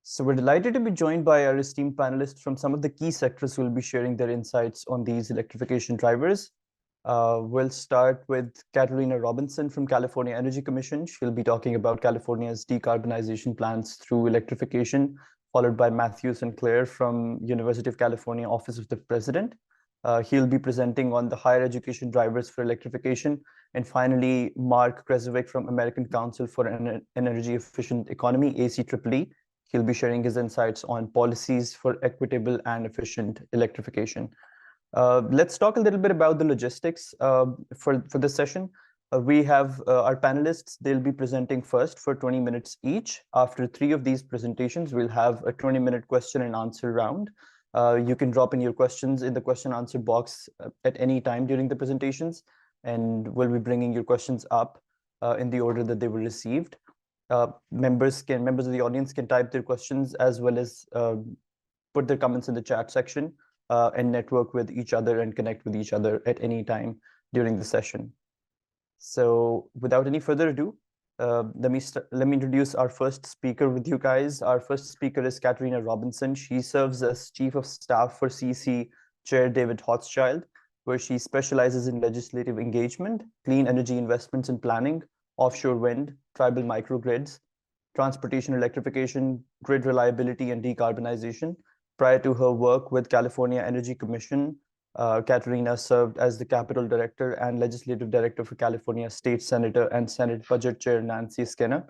So we're delighted to be joined by our esteemed panelists from some of the key sectors who will be sharing their insights on these electrification drivers. We'll start with Katerina Robinson from California Energy Commission. She'll be talking about California's decarbonization plans through electrification, followed by Matthew and Clair from University of California Office of the President. He'll be presenting on the higher education drivers for electrification. And finally, Mark Kresowik from American Council for an Energy Efficient Economy, ACEEE. He'll be sharing his insights on policies for equitable and efficient electrification. Let's talk a little bit about the logistics for this session. We have our panelists. They'll be presenting first for 20 minutes each. After 3 of these presentations, we'll have a 20-minute question and answer round. You can drop in your questions in the question answer box at any time during the presentations, and we'll be bringing your questions up in the order that they were received. Members of the audience can type their questions as well as put their comments in the chat section and network with each other and connect with each other at any time during the session. So without any further ado, let me introduce our first speaker with you guys. Our first speaker is Katerina Robinson. She serves as Chief of Staff for CEC Chair David Hochschild, where she specializes in legislative engagement, clean energy investments and planning, offshore wind, tribal microgrids, transportation electrification, grid reliability, and decarbonization. Prior to her work with California Energy Commission, Katerina served as the Capital Director and Legislative Director for California State Senator and Senate Budget Chair Nancy Skinner,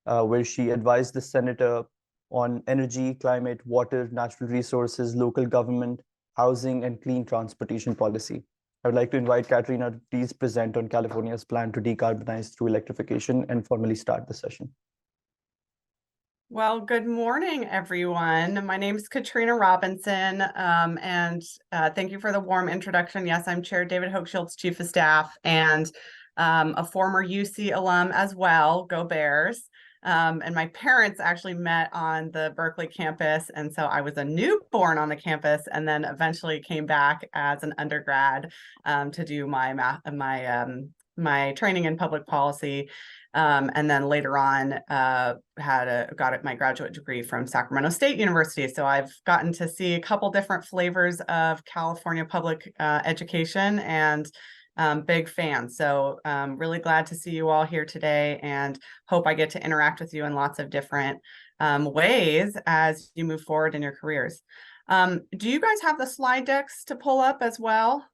where she advised the Senator on energy, climate, water, natural resources, local government, housing, and clean transportation policy. I would like to invite Katerina to please present on California's plan to decarbonize through electrification and formally start the session. Well, good morning, everyone. My name is Katerina Robinson, and thank you for the warm introduction. Yes, I'm Chair David Hochschild's Chief of Staff and a former UC alum as well. Go Bears. And my parents actually met on the Berkeley campus, and so I was a newborn on the campus, and then eventually came back as an undergrad to do my training in public policy, and then later on got my graduate degree from Sacramento State University. So I've gotten to see a couple different flavors of California public education, and big fan. So really glad to see you all here today, and hope I get to interact with you in lots of different ways as you move forward in your careers. Do you guys have the slide decks to pull up as well?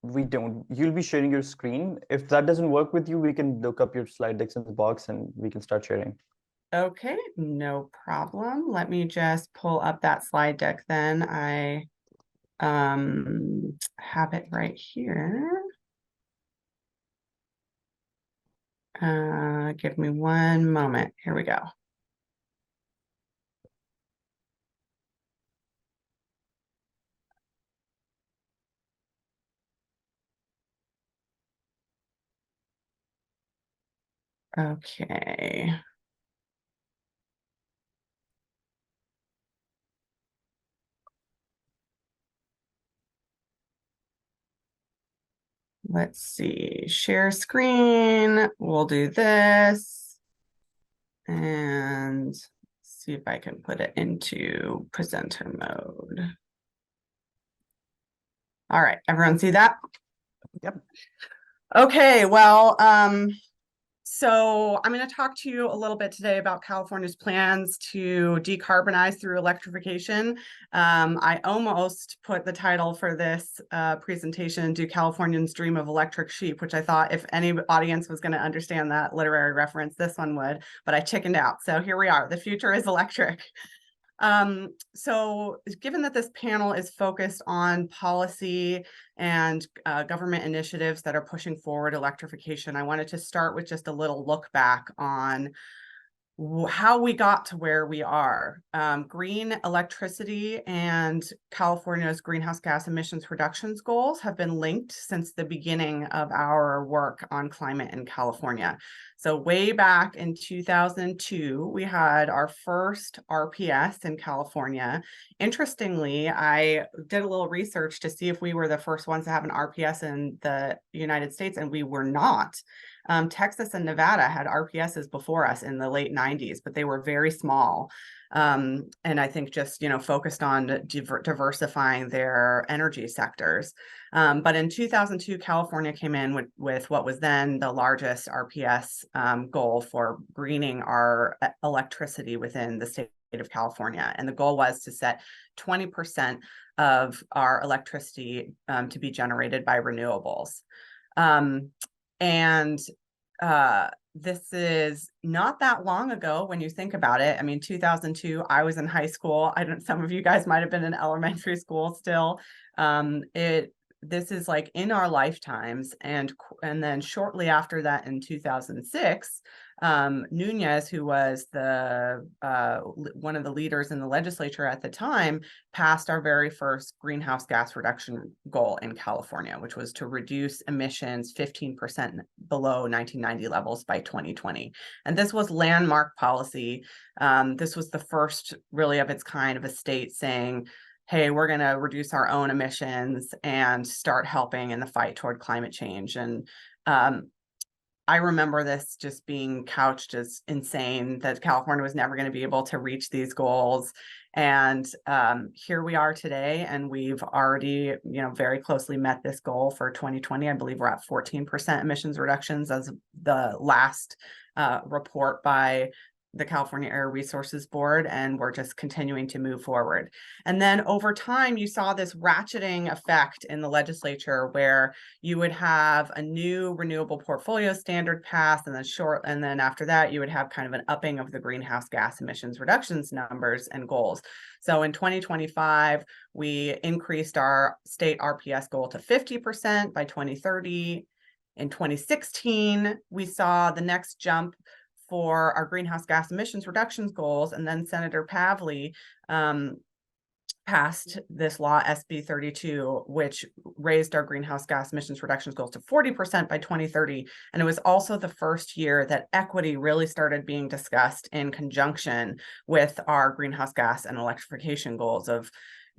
We don't. You'll be sharing your screen. If that doesn't work with you, we can look up your slide decks in the box and we can start sharing. Okay, no problem. Let me just pull up that slide deck then. I have it right here. Give me one moment. Here we go. Okay. Let's see, share screen. We'll do this and see if I can put it into presenter mode. All right, everyone see that? Yep. Okay, well, so I'm going to talk to you a little bit today about California's plans to decarbonize through electrification. I almost put the title for this presentation, Do Californians Dream of Electric Sheep, which I thought if any audience was going to understand that literary reference, this one would, but I chickened out. So here we are. The future is electric. So given that this panel is focused on policy and government initiatives that are pushing forward electrification, I wanted to start with just a little look back on how we got to where we are. Green electricity and California's greenhouse gas emissions reductions goals have been linked since the beginning of our work on climate in California. So way back in 2002, we had our first RPS in California. Interestingly, I did a little research to see if we were the first ones to have an RPS in the United States, and we were not. Texas and Nevada had RPSs before us in the late 90s, but they were very small. And I think just, focused on diversifying their energy sectors. But in 2002, California came in with what was then the largest RPS goal for greening our electricity within the state of California. And the goal was to set 20% of our electricity to be generated by renewables. This is not that long ago when you think about it. I mean, 2002, I was in high school. Some of you guys might have been in elementary school still. This is like in our lifetimes. And then shortly after that in 2006, Nunez, who was one of the leaders in the legislature at the time, passed our very first greenhouse gas reduction goal in California, which was to reduce emissions 15% below 1990 levels by 2020. And this was landmark policy. This was the first really of its kind of a state saying, hey, we're going to reduce our own emissions and start helping in the fight toward climate change. And I remember this just being couched as insane, that California was never going to be able to reach these goals. And here we are today, and we've already, very closely met this goal for 2020. I believe we're at 14% emissions reductions as the last report by the California Air Resources Board, and we're just continuing to move forward. And then over time, you saw this ratcheting effect in the legislature where you would have a new renewable portfolio standard passed, and then after that, you would have kind of an upping of the greenhouse gas emissions reductions numbers and goals. So in 2025, we increased our state RPS goal to 50% by 2030. In 2016, we saw the next jump for our greenhouse gas emissions reductions goals, and then Senator Pavley passed this law, SB 32, which raised our greenhouse gas emissions reductions goals to 40% by 2030. And it was also the first year that equity really started being discussed in conjunction with our greenhouse gas and electrification goals of,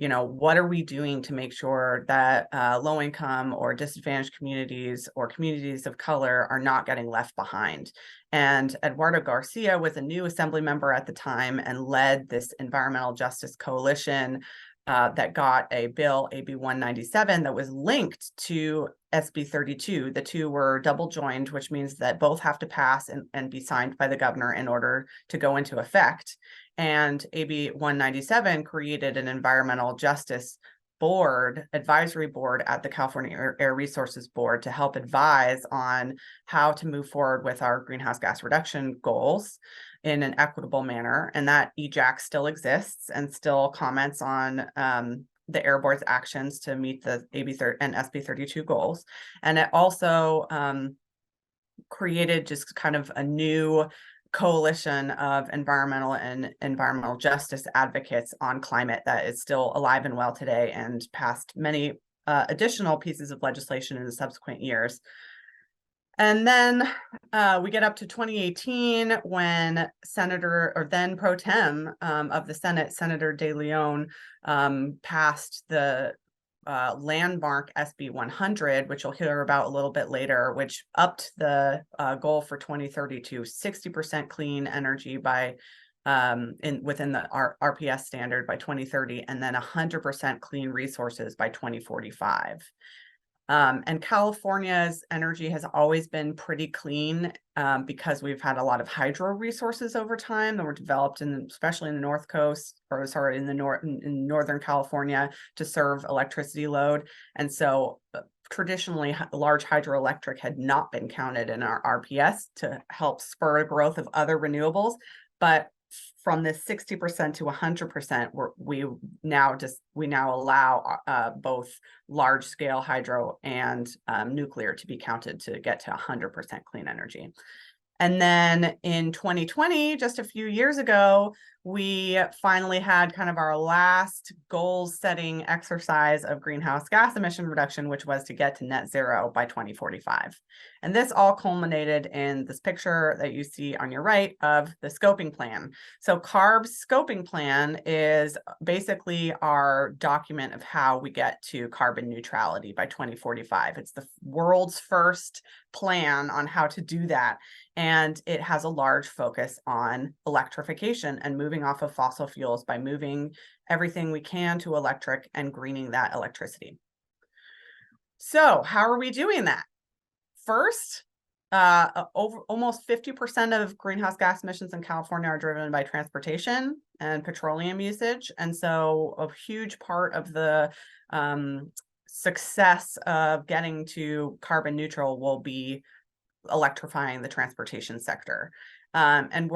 what are we doing to make sure that low-income or disadvantaged communities or communities of color are not getting left behind? And Eduardo Garcia was a new assembly member at the time and led this environmental justice coalition that got a bill, AB 197, that was linked to SB 32. The two were double joined, which means that both have to pass and be signed by the governor in order to go into effect. And AB 197 created an environmental justice advisory board at the California Air Resources Board to help advise on how to move forward with our greenhouse gas reduction goals in an equitable manner. And that EJAC still exists and still comments on the Air Board's actions to meet the AB and SB 32 goals. And it also created just kind of a new coalition of environmental justice advocates on climate that is still alive and well today, and passed many additional pieces of legislation in the subsequent years. And then we get up to 2018 when then pro tem of the Senate, Senator De Leon, passed the landmark SB 100, which you'll hear about a little bit later, which upped the goal for 2030 to 60% clean energy by within the RPS standard by 2030, and then 100% clean resources by 2045. And California's energy has always been pretty clean because we've had a lot of hydro resources over time that were developed especially in the Northern California to serve electricity load. And so traditionally, large hydroelectric had not been counted in our RPS to help spur growth of other renewables. But from this 60% to 100%, we now allow both large scale hydro and nuclear to be counted to get to 100% clean energy. And then in 2020, just a few years ago, we finally had kind of our last goal setting exercise of greenhouse gas emission reduction, which was to get to net zero by 2045. And this all culminated in this picture that you see on your right of the scoping plan. So CARB's scoping plan is basically our document of how we get to carbon neutrality by 2045. It's the world's first plan on how to do that. And it has a large focus on electrification and moving off of fossil fuels by moving everything we can to electric and greening that electricity. So how are we doing that? First, almost 50% of greenhouse gas emissions in California are driven by transportation and petroleum usage. And so a huge part of the success of getting to carbon neutral will be electrifying the transportation sector. And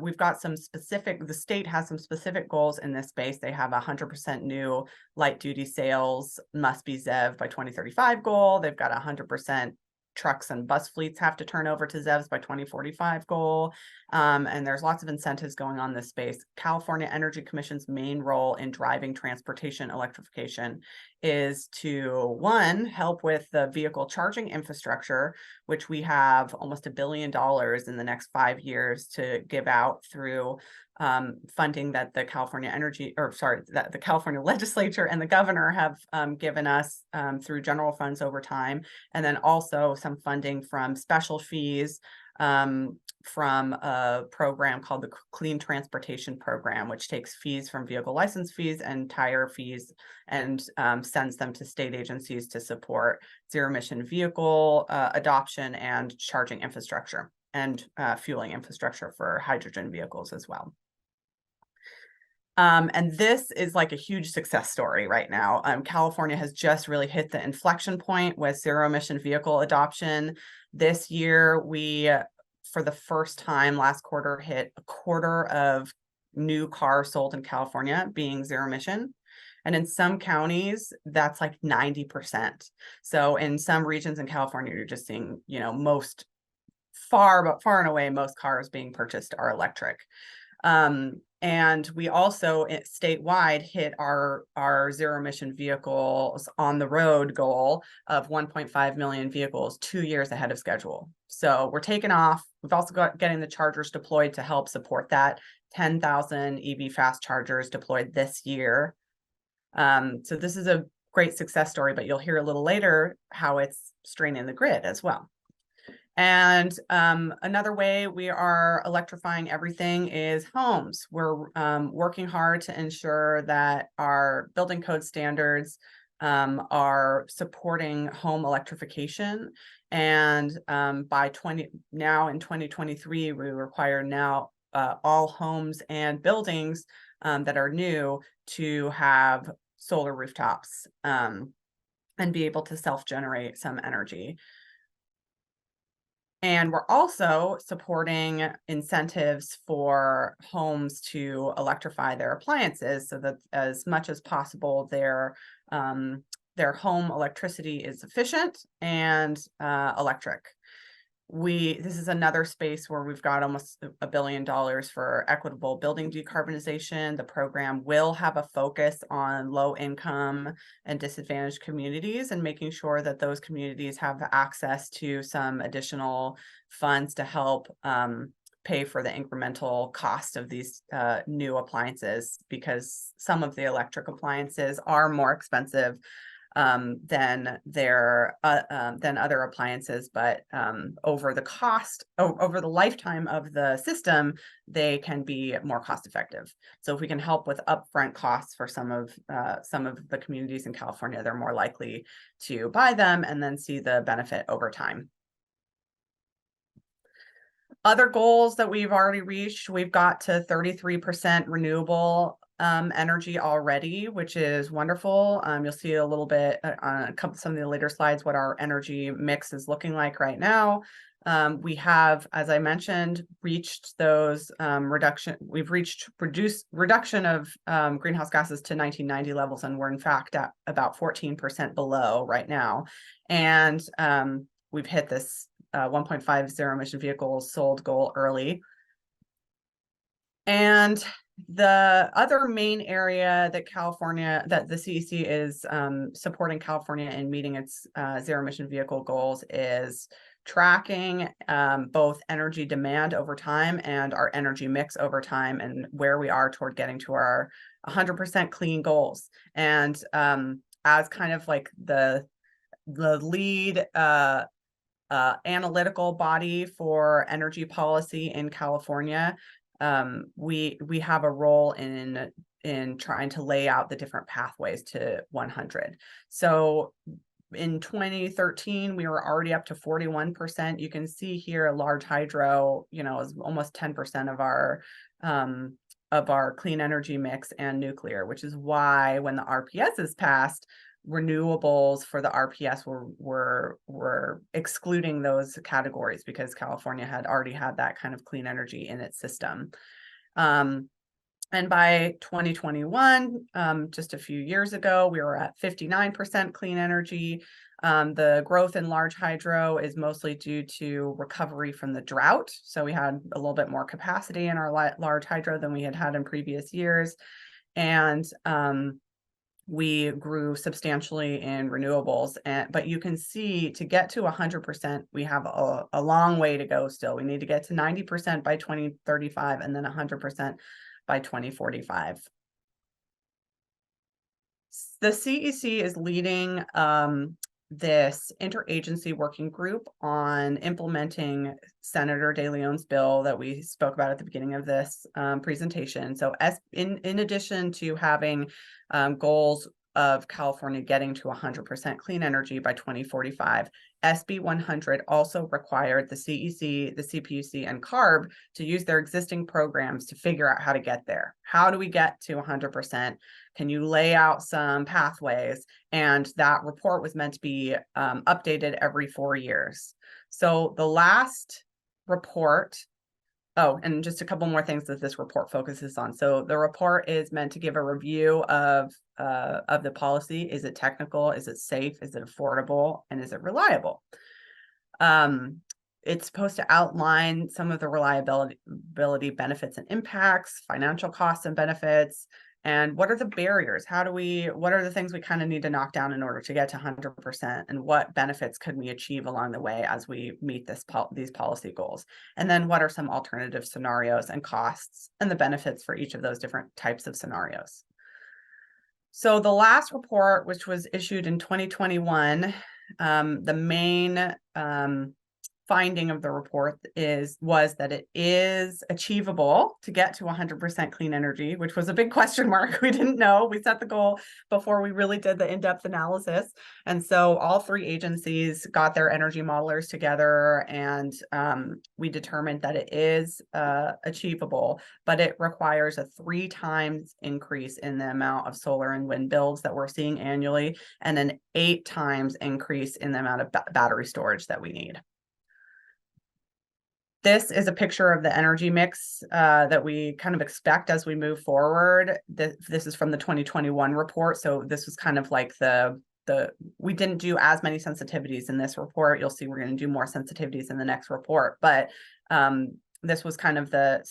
we've got some specific, the state has some specific goals in this space. They have 100% new light duty sales must be ZEV by 2035 goal. They've got 100% trucks and bus fleets have to turn over to ZEVs by 2045 goal. And there's lots of incentives going on in this space. California Energy Commission's main role in driving transportation electrification is to, one, help with the vehicle charging infrastructure, which we have almost $1 billion in the next 5 years to give out through funding that the California that the California legislature and the governor have given us through general funds over time. And then also some funding from special fees from a program called the Clean Transportation Program, which takes fees from vehicle license fees and tire fees and sends them to state agencies to support zero emission vehicle adoption and charging infrastructure and fueling infrastructure for hydrogen vehicles as well. And this is like a huge success story right now. California has just really hit the inflection point with zero emission vehicle adoption. This year, we, for the first time last quarter, hit a quarter of new cars sold in California being zero emission. And in some counties, that's like 90%. So in some regions in California, you're just seeing, you know, far and away, most cars being purchased are electric. And we also statewide hit our zero emission vehicles on the road goal of 1.5 million vehicles 2 years ahead of schedule. So we're taking off. We've also got getting the chargers deployed to help support that. 10,000 EV fast chargers deployed this year. So this is a great success story, but you'll hear a little later how it's straining the grid as well. And another way we are electrifying everything is homes. We're working hard to ensure that our building code standards are supporting home electrification. And by in 2023, we require now all homes and buildings that are new to have solar rooftops and be able to self-generate some energy. And we're also supporting incentives for homes to electrify their appliances so that as much as possible, their home electricity is efficient and electric. This is another space where we've got almost $1 billion for equitable building decarbonization. The program will have a focus on low income and disadvantaged communities and making sure that those communities have access to some additional funds to help pay for the incremental cost of these new appliances, because some of the electric appliances are more expensive than other appliances, but over the lifetime of the system, they can be more cost effective. So if we can help with upfront costs for some of the communities in California, they're more likely to buy them and then see the benefit over time. Other goals that we've already reached, we've got to 33% renewable energy already, which is wonderful. You'll see a little bit on some of the later slides what our energy mix is looking like right now. We have, as I mentioned, reached those reduction of greenhouse gases to 1990 levels, and we're in fact at about 14% below right now. And we've hit this 1.5 zero emission vehicles sold goal early. And the other main area that the CEC is supporting California in meeting its zero emission vehicle goals is tracking both energy demand over time and our energy mix over time, and where we are toward getting to our 100% clean goals. And as kind of like the lead analytical body for energy policy in California, we have a role in trying to lay out the different pathways to 100. So in 2013, we were already up to 41%. You can see here, large hydro, is almost 10% of our clean energy mix, and nuclear, which is why when the RPS is passed, renewables for the RPS were excluding those categories, because California had already had that kind of clean energy in its system. And by 2021, just a few years ago, we were at 59% clean energy. The growth in large hydro is mostly due to recovery from the drought. So we had a little bit more capacity in our large hydro than we had in previous years. And we grew substantially in renewables. But you can see, to get to 100%, we have a long way to go still. We need to get to 90% by 2035, and then 100% by 2045. The CEC is leading this interagency working group on implementing Senator De Leon's bill that we spoke about at the beginning of this presentation. So in addition to having goals of California getting to 100% clean energy by 2045, SB 100 also required the CEC, the CPUC, and CARB to use their existing programs to figure out how to get there. How do we get to 100%? Can you lay out some pathways? And that report was meant to be updated every 4 years. So the last report, and just a couple more things that this report focuses on. So the report is meant to give a review of the policy. Is it technical? Is it safe? Is it affordable? And is it reliable? It's supposed to outline some of the reliability benefits and impacts, financial costs and benefits, and what are the barriers? What are the things we kind of need to knock down in order to get to 100%? And what benefits could we achieve along the way as we meet these policy goals? And then what are some alternative scenarios and costs and the benefits for each of those different types of scenarios? So the last report, which was issued in 2021, the main finding of the report was that it is achievable to get to 100% clean energy, which was a big question mark. We didn't know. We set the goal before we really did the in-depth analysis. And so all three agencies got their energy modelers together, and we determined that it is achievable, but it requires a 3 times increase in the amount of solar and wind builds that we're seeing annually, and an 8 times increase in the amount of battery storage that we need. This is a picture of the energy mix that we kind of expect as we move forward. This is from the 2021 report. So this was kind of like we didn't do as many sensitivities in this report. You'll see we're going to do more sensitivities in the next report. But this was kind of the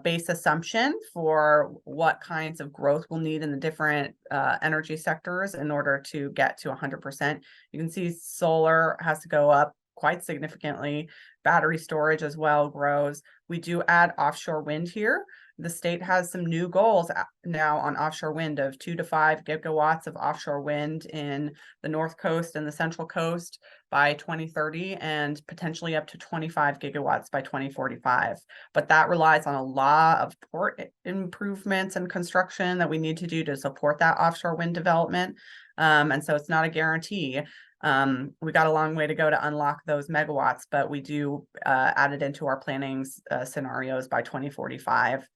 base assumption for what kinds of growth we'll need in the different energy sectors in order to get to 100%. You can see solar has to go up quite significantly. Battery storage as well grows. We do add offshore wind here. The state has some new goals now on offshore wind of 2 to 5 gigawatts of offshore wind in the North Coast and the Central Coast by 2030, and potentially up to 25 gigawatts by 2045. But that relies on a lot of port improvements and construction that we need to do to support that offshore wind development. And so it's not a guarantee. We got a long way to go to unlock those megawatts, but we do add it into our planning scenarios by 2045.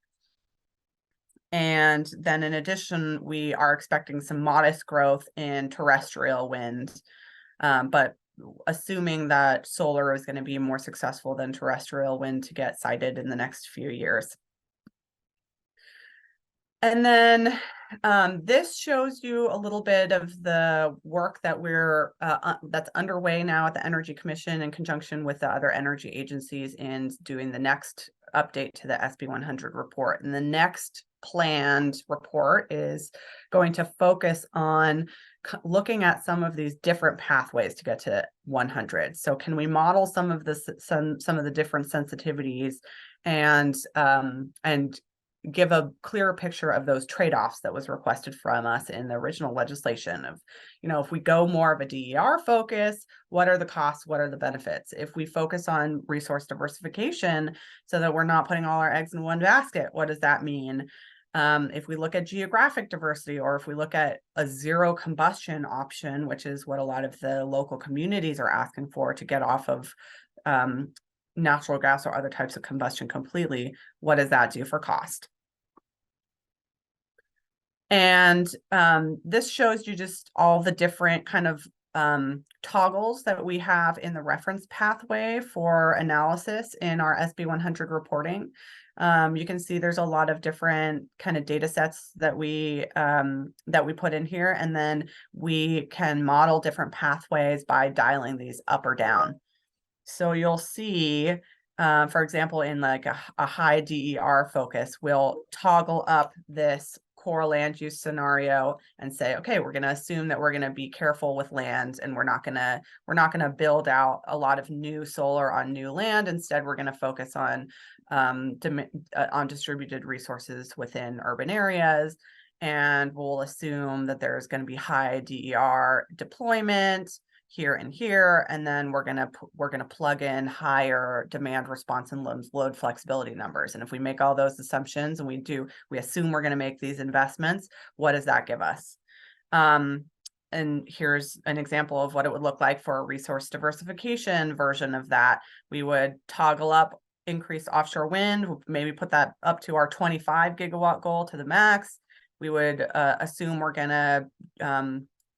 And then in addition, we are expecting some modest growth in terrestrial wind, but assuming that solar is going to be more successful than terrestrial wind to get sited in the next few years. And then this shows you a little bit of the work that we're that's underway now at the Energy Commission in conjunction with the other energy agencies in doing the next update to the SB 100 report. And the next planned report is going to focus on looking at some of these different pathways to get to 100. So can we model some of the different sensitivities and give a clearer picture of those trade-offs that was requested from us in the original legislation of, if we go more of a DER focus, what are the costs, what are the benefits? If we focus on resource diversification so that we're not putting all our eggs in one basket, what does that mean? If we look at geographic diversity, or if we look at a zero combustion option, which is what a lot of the local communities are asking for to get off of natural gas or other types of combustion completely, what does that do for cost? And this shows you just all the different kind of toggles that we have in the reference pathway for analysis in our SB 100 reporting. You can see there's a lot of different kind of data sets that we put in here, and then we can model different pathways by dialing these up or down. So you'll see, for example, in like a high DER focus, we'll toggle up this core land use scenario and say, okay, we're going to assume that we're going to be careful with land, and we're not going to build out a lot of new solar on new land. Instead, we're going to focus on distributed resources within urban areas, and we'll assume that there's going to be high DER deployment here and here, and then we're gonna plug in higher demand response and load flexibility numbers. And if we make all those assumptions and we assume we're gonna make these investments, what does that give us? And here's an example of what it would look like for a resource diversification version of that. We would toggle up increased offshore wind, maybe put that up to our 25 gigawatt goal to the max. We would assume we're gonna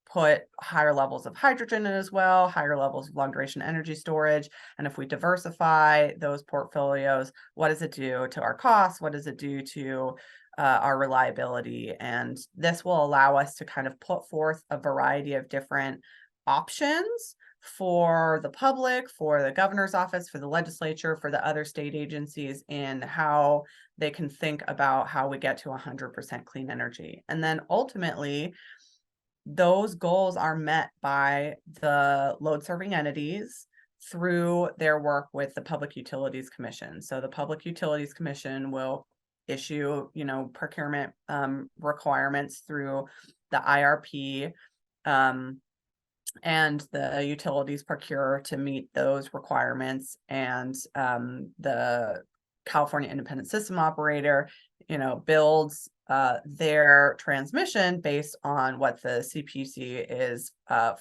put higher levels of hydrogen in as well, higher levels of long duration energy storage. And if we diversify those portfolios, what does it do to our costs? What does it do to our reliability? And this will allow us to kind of put forth a variety of different options for the public, for the governor's office, for the legislature, for the other state agencies, in how they can think about how we get to 100% clean energy. And then ultimately, those goals are met by the load serving entities through their work with the Public Utilities Commission. So the Public Utilities Commission will issue, procurement requirements through the IRP, and the utilities procure to meet those requirements, and the California Independent System Operator, builds their transmission based on what the CPUC is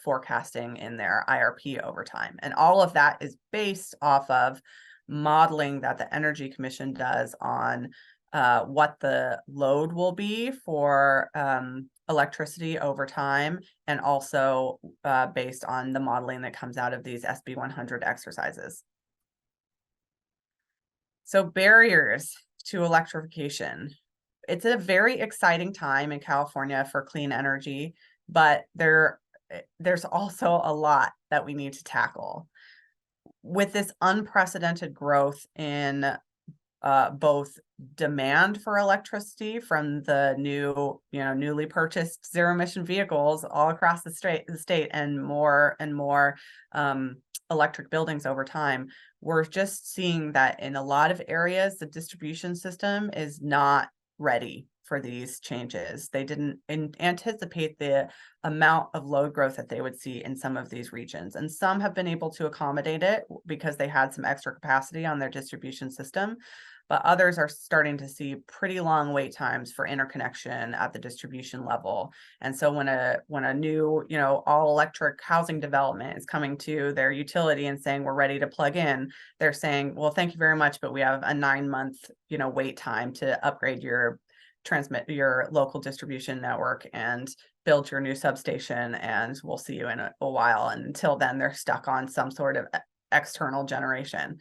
forecasting in their IRP over time. And all of that is based off of modeling that the Energy Commission does on what the load will be for electricity over time, and also based on the modeling that comes out of these SB 100 exercises. So barriers to electrification. It's a very exciting time in California for clean energy, but there's also a lot that we need to tackle. With this unprecedented growth in both demand for electricity from the newly purchased zero emission vehicles all across the state, and more electric buildings over time, we're just seeing that in a lot of areas, the distribution system is not ready for these changes. They didn't anticipate the amount of load growth that they would see in some of these regions. And some have been able to accommodate it because they had some extra capacity on their distribution system. But others are starting to see pretty long wait times for interconnection at the distribution level. And so when a new, all electric housing development is coming to their utility and saying, we're ready to plug in, they're saying, well, thank you very much, but we have a 9-month, wait time to upgrade your local distribution network and build your new substation, and we'll see you in a while. And until then, they're stuck on some sort of external generation.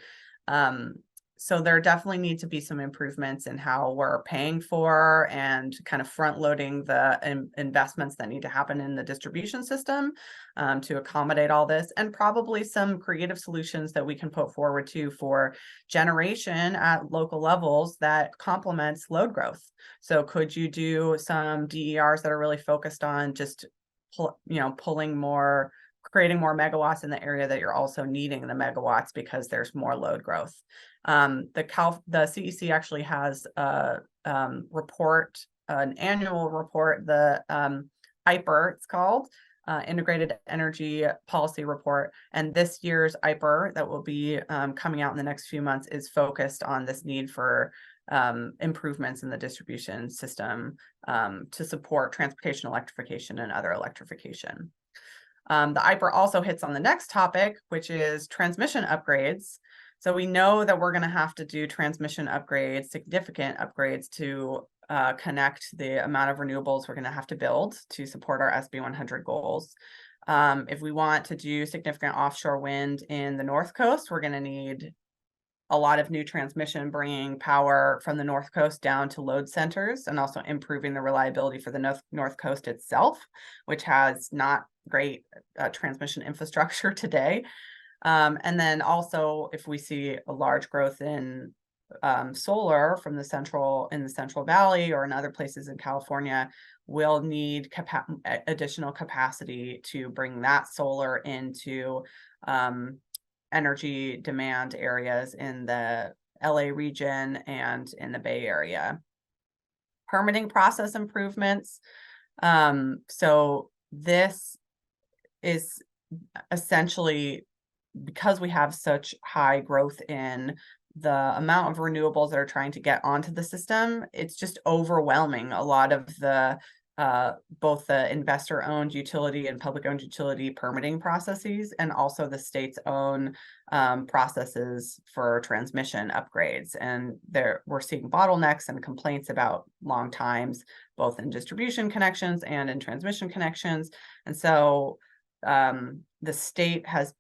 So there definitely need to be some improvements in how we're paying for and kind of front loading the investments that need to happen in the distribution system to accommodate all this, and probably some creative solutions that we can put forward to for generation at local levels that complements load growth. So could you do some DERs that are really focused on just pulling more, creating more megawatts in the area that you're also needing the megawatts because there's more load growth. The CEC actually has a report, an annual report, the IPER it's called, Integrated Energy Policy Report. And this year's IPER that will be coming out in the next few months is focused on this need for improvements in the distribution system to support transportation electrification and other electrification. The IPER also hits on the next topic, which is transmission upgrades. So we know that we're going to have to do transmission upgrades, significant upgrades to connect the amount of renewables we're going to have to build to support our SB 100 goals. If we want to do significant offshore wind in the North Coast, we're going to need a lot of new transmission bringing power from the North Coast down to load centers, and also improving the reliability for the North Coast itself, which has not great transmission infrastructure today. And then also, if we see a large growth in solar from the Central Valley or in other places in California, we'll need additional capacity to bring that solar into energy demand areas in the LA region and in the Bay Area. Permitting process improvements. So this is essentially, because we have such high growth in the amount of renewables that are trying to get onto the system, it's just overwhelming a lot of the both the investor-owned utility and public-owned utility permitting processes, and also the state's own processes for transmission upgrades. And we're seeing bottlenecks and complaints about long times, both in distribution connections and in transmission connections. And so the state has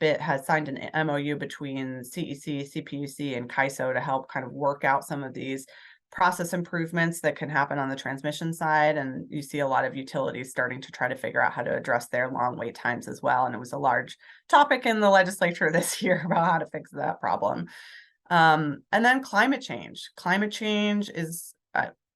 signed an MOU between CEC, CPUC, and CAISO to help kind of work out some of these process improvements that can happen on the transmission side. And you see a lot of utilities starting to try to figure out how to address their long wait times as well. And it was a large topic in the legislature this year about how to fix that problem. And then climate change. Climate change is,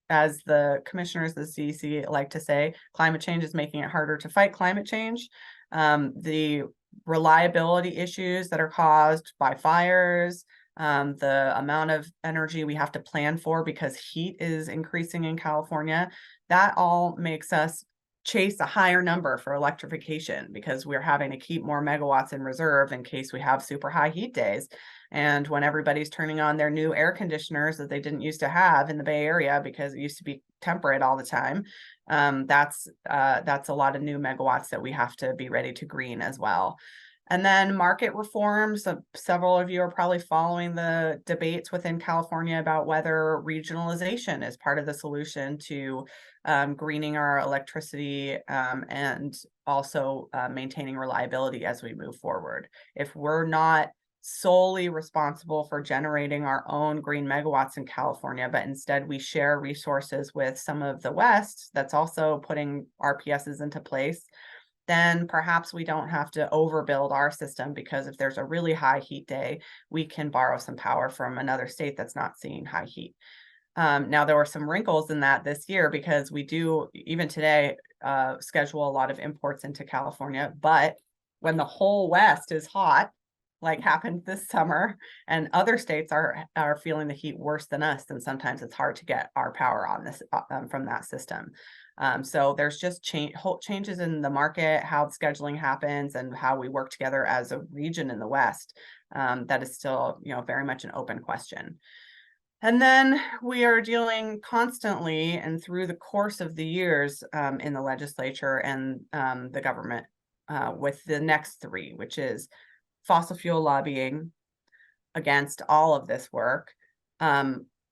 as the commissioners of the CEC like to say, climate change is making it harder to fight climate change. The reliability issues that are caused by fires, the amount of energy we have to plan for because heat is increasing in California, that all makes us chase a higher number for electrification, because we're having to keep more megawatts in reserve in case we have super high heat days. And when everybody's turning on their new air conditioners that they didn't used to have in the Bay Area because it used to be temperate all the time, that's a lot of new megawatts that we have to be ready to green as well. And then market reforms. Several of you are probably following the debates within California about whether regionalization is part of the solution to greening our electricity and also maintaining reliability as we move forward. If we're not solely responsible for generating our own green megawatts in California, but instead we share resources with some of the West that's also putting RPSs into place, then perhaps we don't have to overbuild our system, because if there's a really high heat day, we can borrow some power from another state that's not seeing high heat. Now, there were some wrinkles in that this year, because we do, even today, schedule a lot of imports into California. But when the whole West is hot, like happened this summer, and other states are feeling the heat worse than us, then sometimes it's hard to get our power on this from that system. So there's just changes in the market, how the scheduling happens, and how we work together as a region in the West. That is still, very much an open question. And then we are dealing constantly and through the course of the years in the legislature and the government with the next three, which is fossil fuel lobbying against all of this work,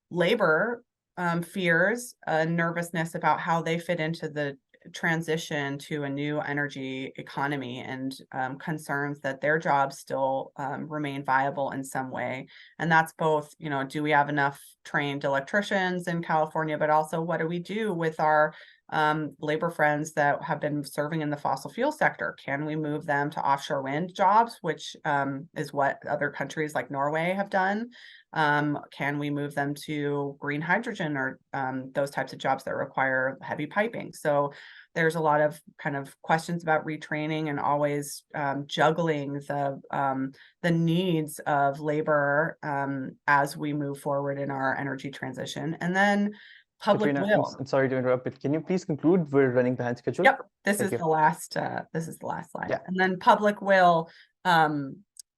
labor fears, nervousness about how they fit into the transition to a new energy economy, and concerns that their jobs still remain viable in some way. And that's both, do we have enough trained electricians in California, but also what do we do with our labor friends that have been serving in the fossil fuel sector? Can we move them to offshore wind jobs, which is what other countries like Norway have done? Can we move them to green hydrogen or those types of jobs that require heavy piping? So there's a lot of kind of questions about retraining, and always juggling the needs of labor as we move forward in our energy transition. And then public Katrina, will. I'm sorry to interrupt, but can you please conclude? We're running behind schedule. Yep, this Thank is you. the last slide. Yeah. And then public will,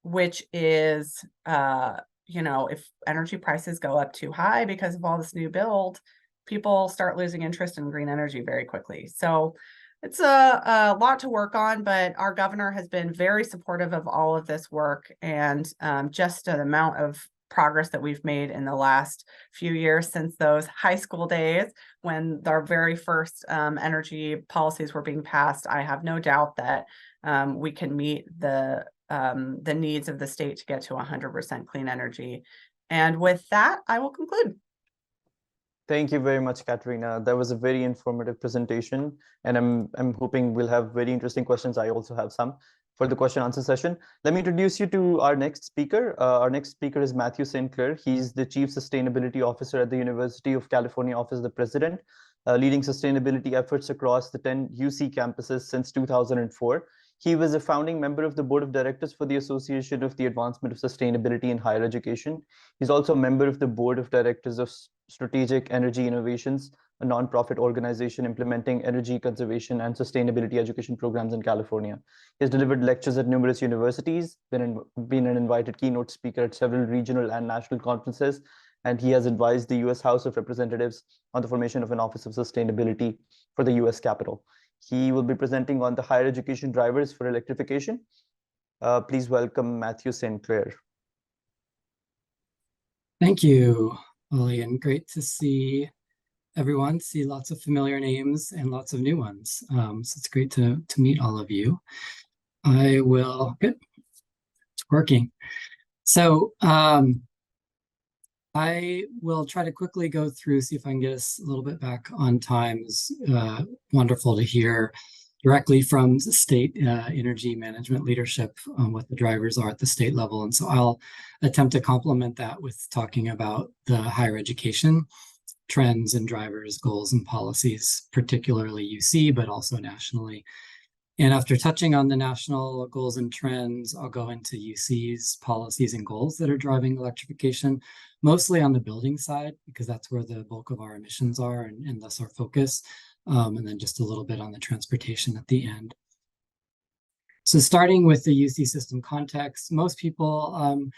which is if energy prices go up too high because of all this new build, people start losing interest in green energy very quickly. So it's a lot to work on, but our governor has been very supportive of all of this work, and just an amount of progress that we've made in the last few years since those high school days when our very first energy policies were being passed. I have no doubt that we can meet the needs of the state to get to 100% clean energy. And with that, I will conclude. Thank you very much, Katrina. That was a very informative presentation, and I'm hoping we'll have very interesting questions. I also have some for the question answer session. Let me introduce you to our next speaker. Our next speaker is Matthew St. Clair. He's the Chief Sustainability Officer at the University of California Office of the President, leading sustainability efforts across the 10 UC campuses since 2004. He was a founding member of the board of directors for the Association of the Advancement of Sustainability in Higher Education. He's also a member of the board of directors of Strategic Energy Innovations, a nonprofit organization implementing energy conservation and sustainability education programs in California. He has delivered lectures at numerous universities, been an invited keynote speaker at several regional and national conferences, and he has advised the US House of Representatives on the formation of an Office of Sustainability for the US Capitol. He will be presenting on the higher education drivers for electrification. Please welcome Matthew St. Clair. Thank you, Ollie, and great to see everyone, see lots of familiar names and lots of new ones. So it's great to meet all of you. Good, it's working. So I will try to quickly go through, see if I can get us a little bit back on time. It's wonderful to hear directly from the state energy management leadership on what the drivers are at the state level. And so I'll attempt to complement that with talking about the higher education trends and drivers, goals, and policies, particularly UC, but also nationally. And after touching on the national goals and trends, I'll go into UC's policies and goals that are driving electrification, mostly on the building side, because that's where the bulk of our emissions are and thus our focus, and then just a little bit on the transportation at the end. So starting with the UC system context, most people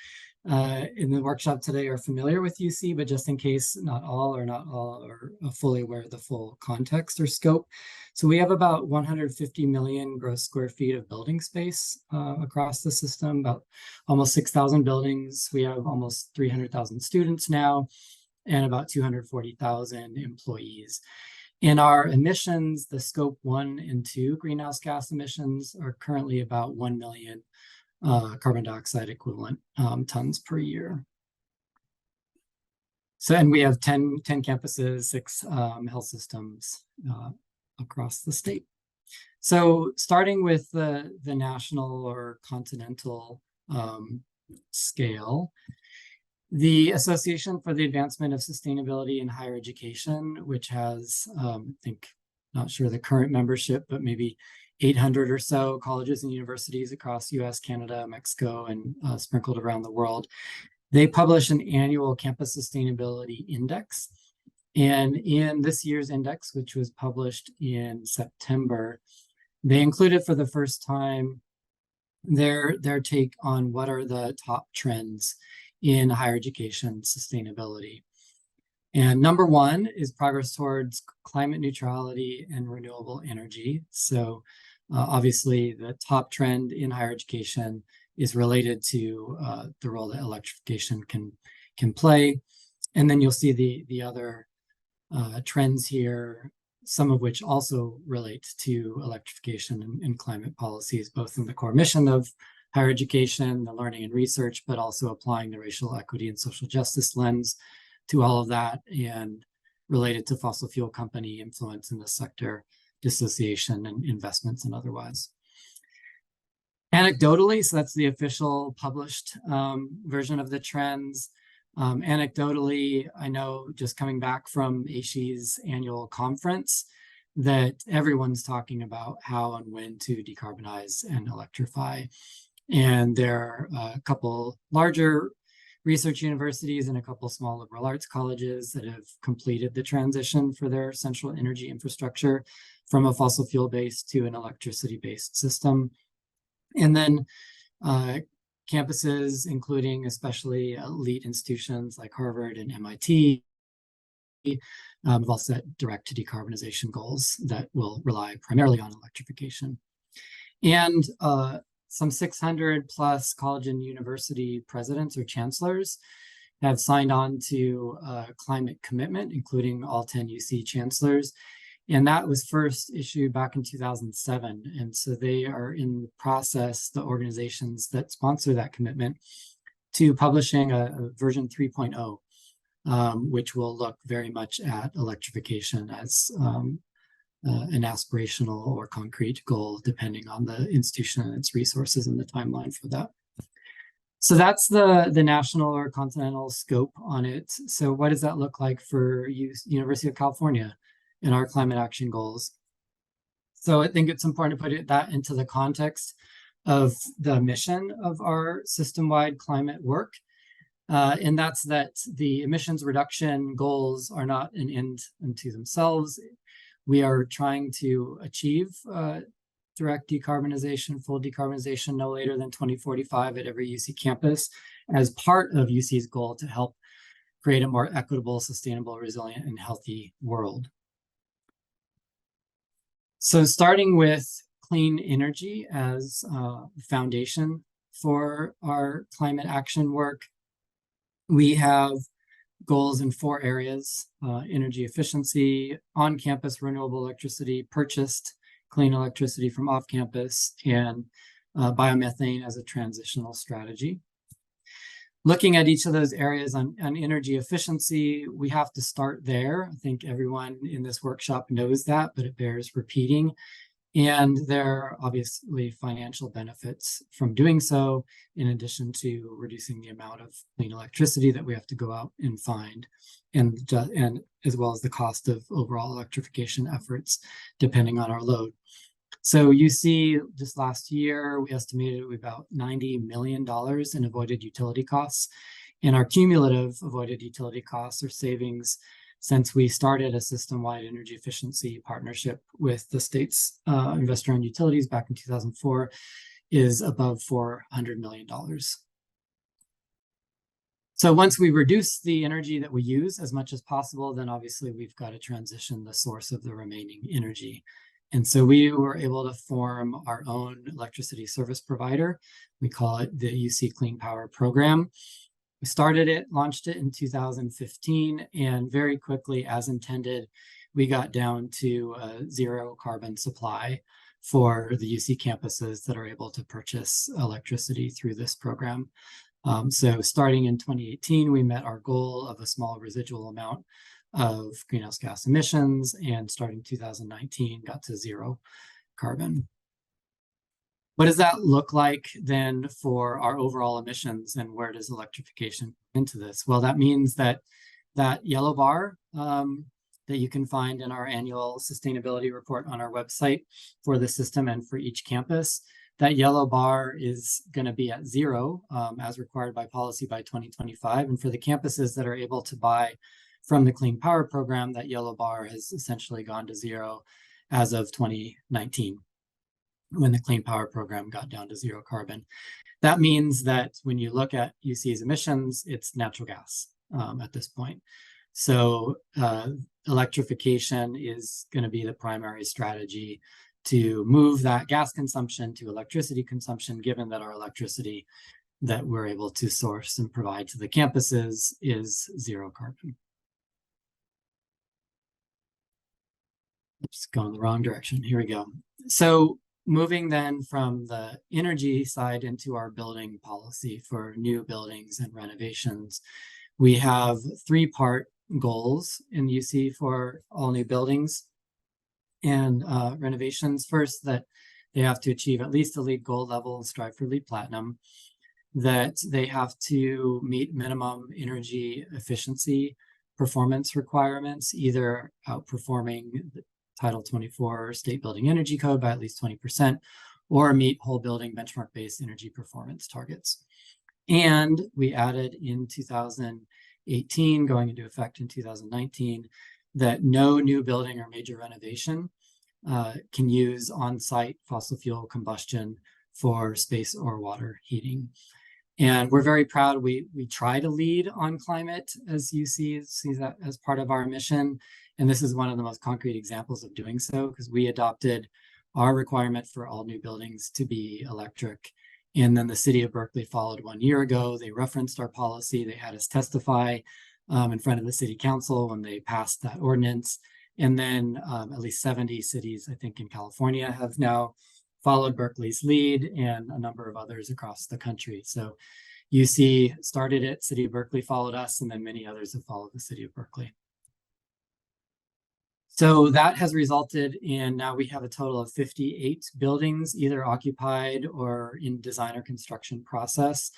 in the workshop today are familiar with UC, but just in case not all are fully aware of the full context or scope. So we have about 150 million gross square feet of building space across the system, about almost 6,000 buildings. We have almost 300,000 students now, and about 240,000 employees. In our emissions, the scope 1 and 2 greenhouse gas emissions are currently about 1 million carbon dioxide equivalent tons per year. So, and we have 10 campuses, 6 health systems across the state. So starting with the national or continental scale, the Association for the Advancement of Sustainability in Higher Education, which has, I think, not sure the current membership, but maybe 800 or so colleges and universities across US, Canada, Mexico, and sprinkled around the world. They publish an annual campus sustainability index. And in this year's index, which was published in September, they included for the first time their take on what are the top trends in higher education sustainability. And number 1 is progress towards climate neutrality and renewable energy. So obviously the top trend in higher education is related to the role that electrification can play. And then you'll see the other trends here, some of which also relate to electrification and climate policies, both in the core mission of higher education, the learning and research, but also applying the racial equity and social justice lens to all of that, and related to fossil fuel company influence in the sector, dissociation and investments and otherwise. Anecdotally, so that's the official published version of the trends. Anecdotally, I know just coming back from ASHE's annual conference that everyone's talking about how and when to decarbonize and electrify. And there are a couple larger research universities and a couple small liberal arts colleges that have completed the transition for their central energy infrastructure from a fossil fuel-based to an electricity-based system. And then campuses, including especially elite institutions like Harvard and MIT, have all set direct to decarbonization goals that will rely primarily on electrification. And some 600 plus college and university presidents or chancellors have signed on to a climate commitment, including all 10 UC chancellors. And that was first issued back in 2007. And so they are in the process, the organizations that sponsor that commitment, to publishing a version 3.0, which will look very much at electrification as an aspirational or concrete goal, depending on the institution and its resources and the timeline for that. So that's the national or continental scope on it. So what does that look like for University of California in our climate action goals? So I think it's important to put that into the context of the mission of our system-wide climate work. And that's that the emissions reduction goals are not an end unto themselves. We are trying to achieve direct decarbonization, full decarbonization, no later than 2045 at every UC campus as part of UC's goal to help create a more equitable, sustainable, resilient, and healthy world. So starting with clean energy as the foundation for our climate action work, we have goals in 4 areas: energy efficiency, on-campus renewable electricity, purchased clean electricity from off-campus, and biomethane as a transitional strategy. Looking at each of those areas on energy efficiency, we have to start there. I think everyone in this workshop knows that, but it bears repeating. And there are obviously financial benefits from doing so, in addition to reducing the amount of clean electricity that we have to go out and find, and as well as the cost of overall electrification efforts, depending on our load. So you see, just last year, we estimated about $90 million in avoided utility costs. And our cumulative avoided utility costs or savings since we started a system-wide energy efficiency partnership with the state's investor-owned utilities back in 2004 is above $400 million. So once we reduce the energy that we use as much as possible, then obviously we've got to transition the source of the remaining energy. And so we were able to form our own electricity service provider. We call it the UC Clean Power Program. We started it, launched it in 2015, and very quickly, as intended, we got down to a zero carbon supply for the UC campuses that are able to purchase electricity through this program. So starting in 2018, we met our goal of a small residual amount of greenhouse gas emissions, and starting 2019, got to zero carbon. What does that look like then for our overall emissions, and where does electrification come into this? Well, that means that that yellow bar that you can find in our annual sustainability report on our website for the system and for each campus, that yellow bar is going to be at zero as required by policy by 2025. And for the campuses that are able to buy from the Clean Power Program, that yellow bar has essentially gone to zero as of 2019. When the Clean Power Program got down to zero carbon. That means that when you look at UC's emissions, it's natural gas at this point. So electrification is going to be the primary strategy to move that gas consumption to electricity consumption, given that our electricity that we're able to source and provide to the campuses is zero carbon. just going the wrong direction. Here we go. So moving then from the energy side into our building policy for new buildings and renovations, we have three-part goals in UC for all new buildings and renovations. First, that they have to achieve at least a LEED Gold level and strive for LEED Platinum, that they have to meet minimum energy efficiency performance requirements, either outperforming the Title 24 State Building Energy Code by at least 20%, or meet whole building benchmark-based energy performance targets. And we added in 2018, going into effect in 2019, that no new building or major renovation can use on-site fossil fuel combustion for space or water heating. And we're very proud. We try to lead on climate, as you see that as part of our mission. And this is one of the most concrete examples of doing so, because we adopted our requirement for all new buildings to be electric. And then the city of Berkeley followed 1 year ago. They referenced our policy. They had us testify in front of the city council when they passed that ordinance. And then at least 70 cities, I think, in California have now followed Berkeley's lead, and a number of others across the country. So UC started it, City of Berkeley followed us, and then many others have followed the City of Berkeley. So that has resulted in, now we have a total of 58 buildings, either occupied or in design or construction process.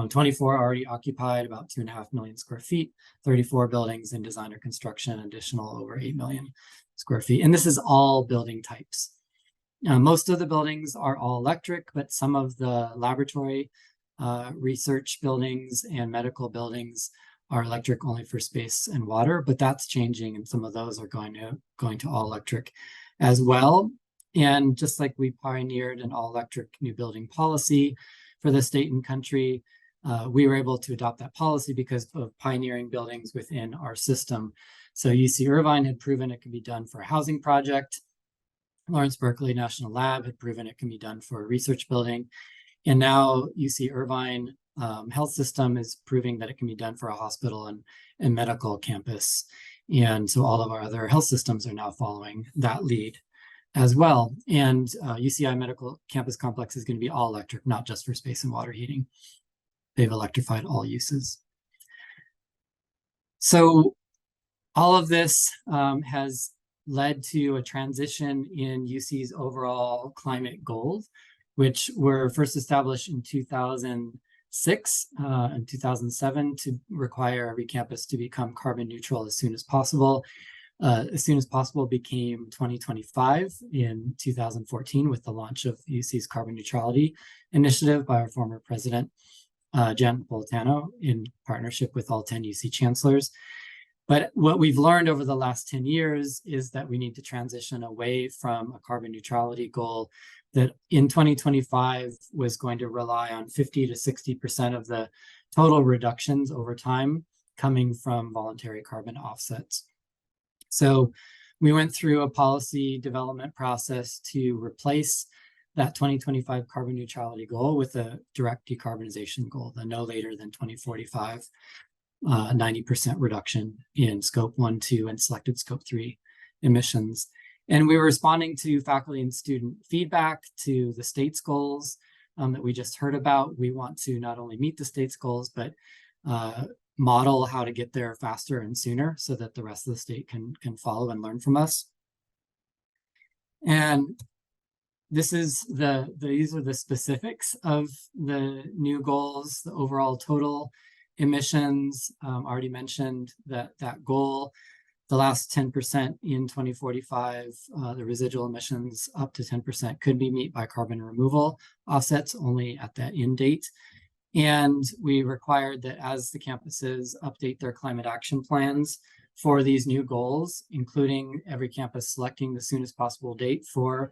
24 already occupied, about 2.5 million square feet, 34 buildings in design or construction, additional over 8 million square feet. And this is all building types. Most of the buildings are all electric, but some of the laboratory research buildings and medical buildings are electric only for space and water, but that's changing, and some of those are going to all electric as well. And just like we pioneered an all electric new building policy for the state and country, we were able to adopt that policy because of pioneering buildings within our system. So UC Irvine had proven it could be done for a housing project. Lawrence Berkeley National Lab had proven it can be done for a research building. And now UC Irvine Health System is proving that it can be done for a hospital and medical campus. And so all of our other health systems are now following that lead as well. And UCI Medical Campus Complex is going to be all electric, not just for space and water heating. They've electrified all uses. So all of this has led to a transition in UC's overall climate goals, which were first established in 2006 and 2007 to require every campus to become carbon neutral as soon as possible. As soon as possible became 2025 in 2014 with the launch of UC's carbon neutrality initiative by our former president, Jan Napolitano, in partnership with all 10 UC chancellors. But what we've learned over the last 10 years is that we need to transition away from a carbon neutrality goal that in 2025 was going to rely on 50 to 60% of the total reductions over time coming from voluntary carbon offsets. So we went through a policy development process to replace that 2025 carbon neutrality goal with a direct decarbonization goal, the no later than 2045. 90% reduction in scope 1, 2, and selected scope 3 emissions. And we were responding to faculty and student feedback to the state's goals that we just heard about. We want to not only meet the state's goals, but model how to get there faster and sooner so that the rest of the state can follow and learn from us. And this is these are the specifics of the new goals, the overall total emissions. Already mentioned that goal, the last 10% in 2045, the residual emissions up to 10% could be met by carbon removal offsets only at that end date. And we required that as the campuses update their climate action plans for these new goals, including every campus selecting the soonest possible date for